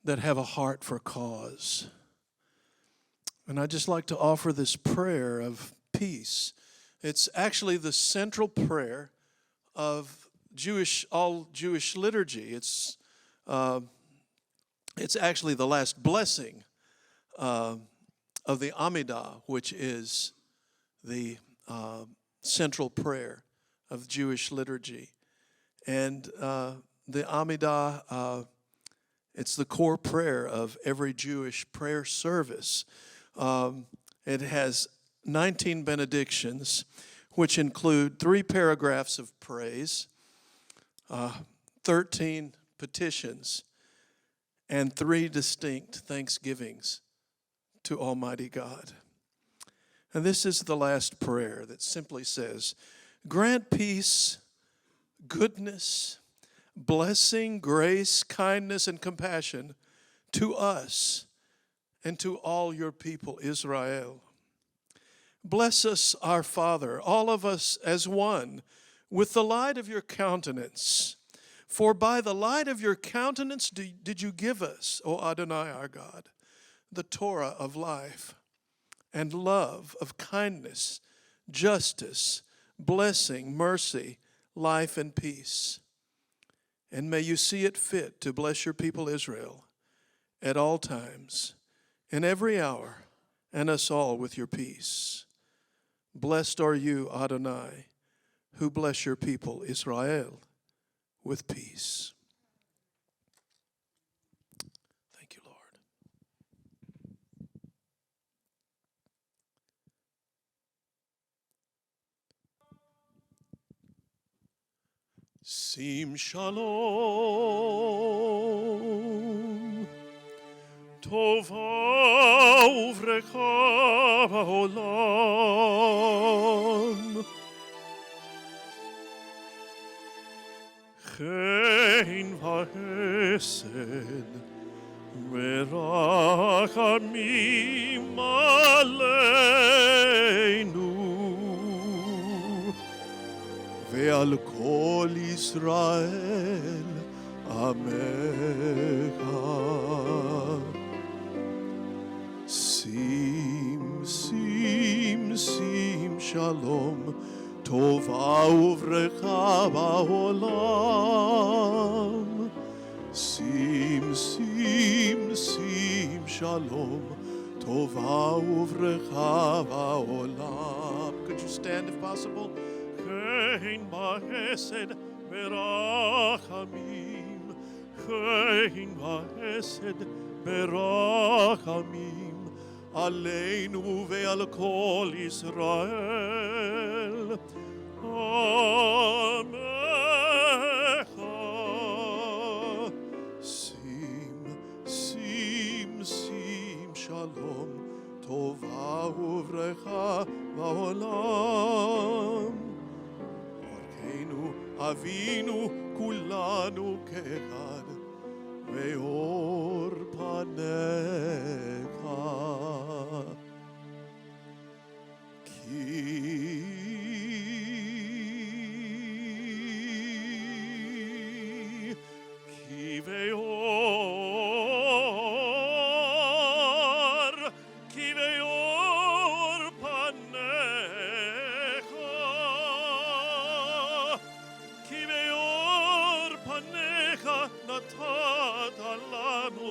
that have a heart for cause. And I'd just like to offer this prayer of peace. It's actually the central prayer of all Jewish liturgy. It's actually the last blessing of the Amidah, which is the central prayer of Jewish liturgy. And the Amidah, it's the core prayer of every Jewish prayer service. It has 19 benedictions, which include 3 paragraphs of praise, 13 petitions, and 3 distinct thanksgivings to Almighty God. And this is the last prayer that simply says, grant peace, goodness, blessing, grace, kindness, and compassion to us and to all your people, Israel. Bless us, our Father, all of us as one, with the light of your countenance. For by the light of your countenance did you give us, O Adonai our God, the Torah of life and love, of kindness, justice, blessing, mercy, life, and peace. And may you see it fit to bless your people Israel at all times, in every hour, and us all with your peace. Blessed are you, Adonai, who bless your people Israel with peace. Thank you, Lord. Sim shalom, tova uvrecha ba'olam, chen v'hesed v'rachamim aleinu ve'al kol Yisrael amecha. Sim, sim, sim shalom, tova uvrecha ba'olam. Sim, sim, sim shalom, tova uvrecha ba'olam. Could you stand if possible? Chen ba'hesed berachamim, chen ba'hesed berachamim, aleinu ve'al kol Yisrael. Amecha. Sim, sim, sim, shalom, tova uvrecha ba'olam. Orkeinu, avinu, kulanu ke'echad, ואור פניך כי באור פניך נתת לנו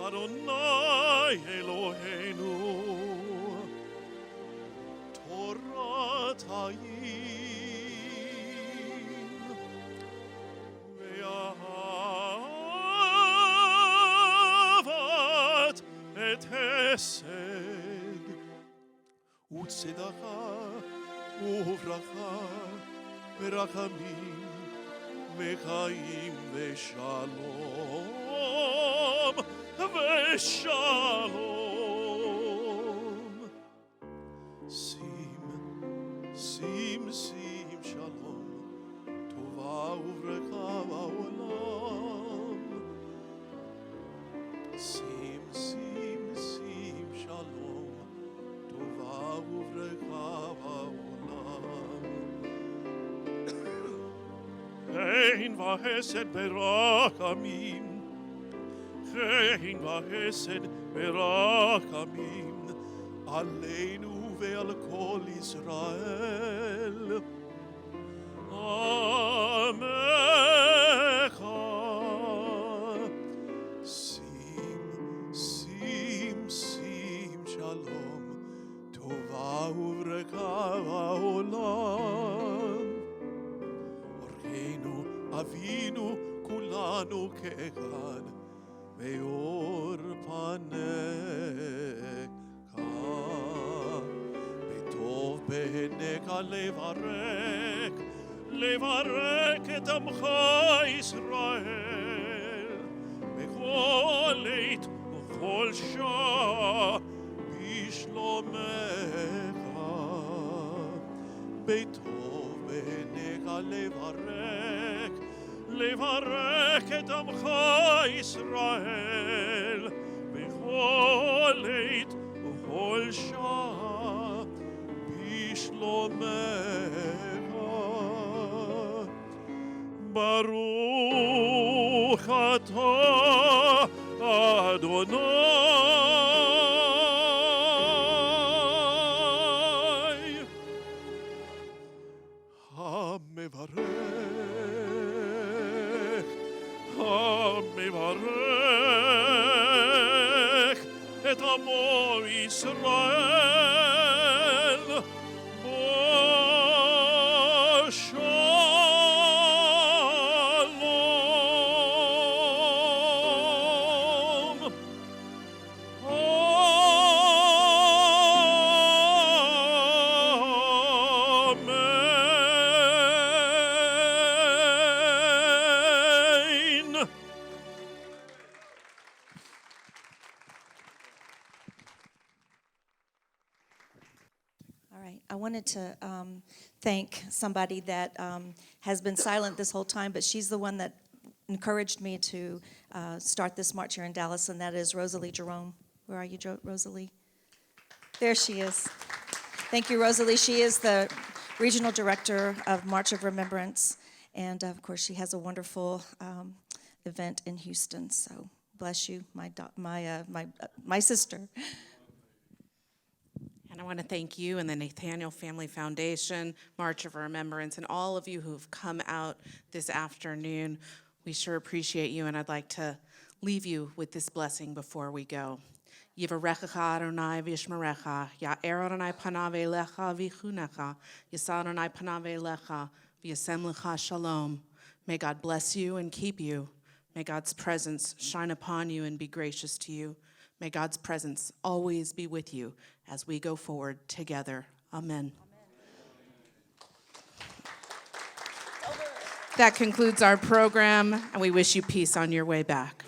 אדוני אלוהינו תורת חיים ואהבת את חסד וצדקה וברכה ורחמים וחיים ושלום ושלום. שים שלום, טובה וברכה בעולם. שים שלום, טובה וברכה בעולם. חן וחסד ברחמים, חן וחסד ברחמים, עלינו ועל כל ישראל. עמך. שים שלום, טובה וברכה בעולם. אורחנו, אבינו, כולנו כאחד, באור פניך. בטוב בעיניך לברך את עמך ישראל, בכל עת ובכל שעה בשלומך. בטוב בעיניך לברך את עמך ישראל, בכל עת ובכל שעה בשלומך. ברוך אתה אדוני המברך את עמו ישראל בשלום. Amen. All right, I wanted to thank somebody that has been silent this whole time, but she's the one that encouraged me to start this march here in Dallas, and that is Rosalie Jerome. Where are you, Rosalie? There she is. Thank you, Rosalie. She is the regional director of March of Remembrance, and of course, she has a wonderful event in Houston. So bless you, my sister. And I want to thank you and the Nathaniel Family Foundation, March of Remembrance, and all of you who've come out this afternoon. We sure appreciate you, and I'd like to leave you with this blessing before we go. Yivarechecha Adonai v'yishmerecha, Ya'er Adonai panav elecha v'yichunecha, Yisa Adonai panav elecha v'yasem lecha shalom. May God bless you and keep you. May God's presence shine upon you and be gracious to you. May God's presence always be with you as we go forward together. Amen. That concludes our program, and we wish you peace on your way back.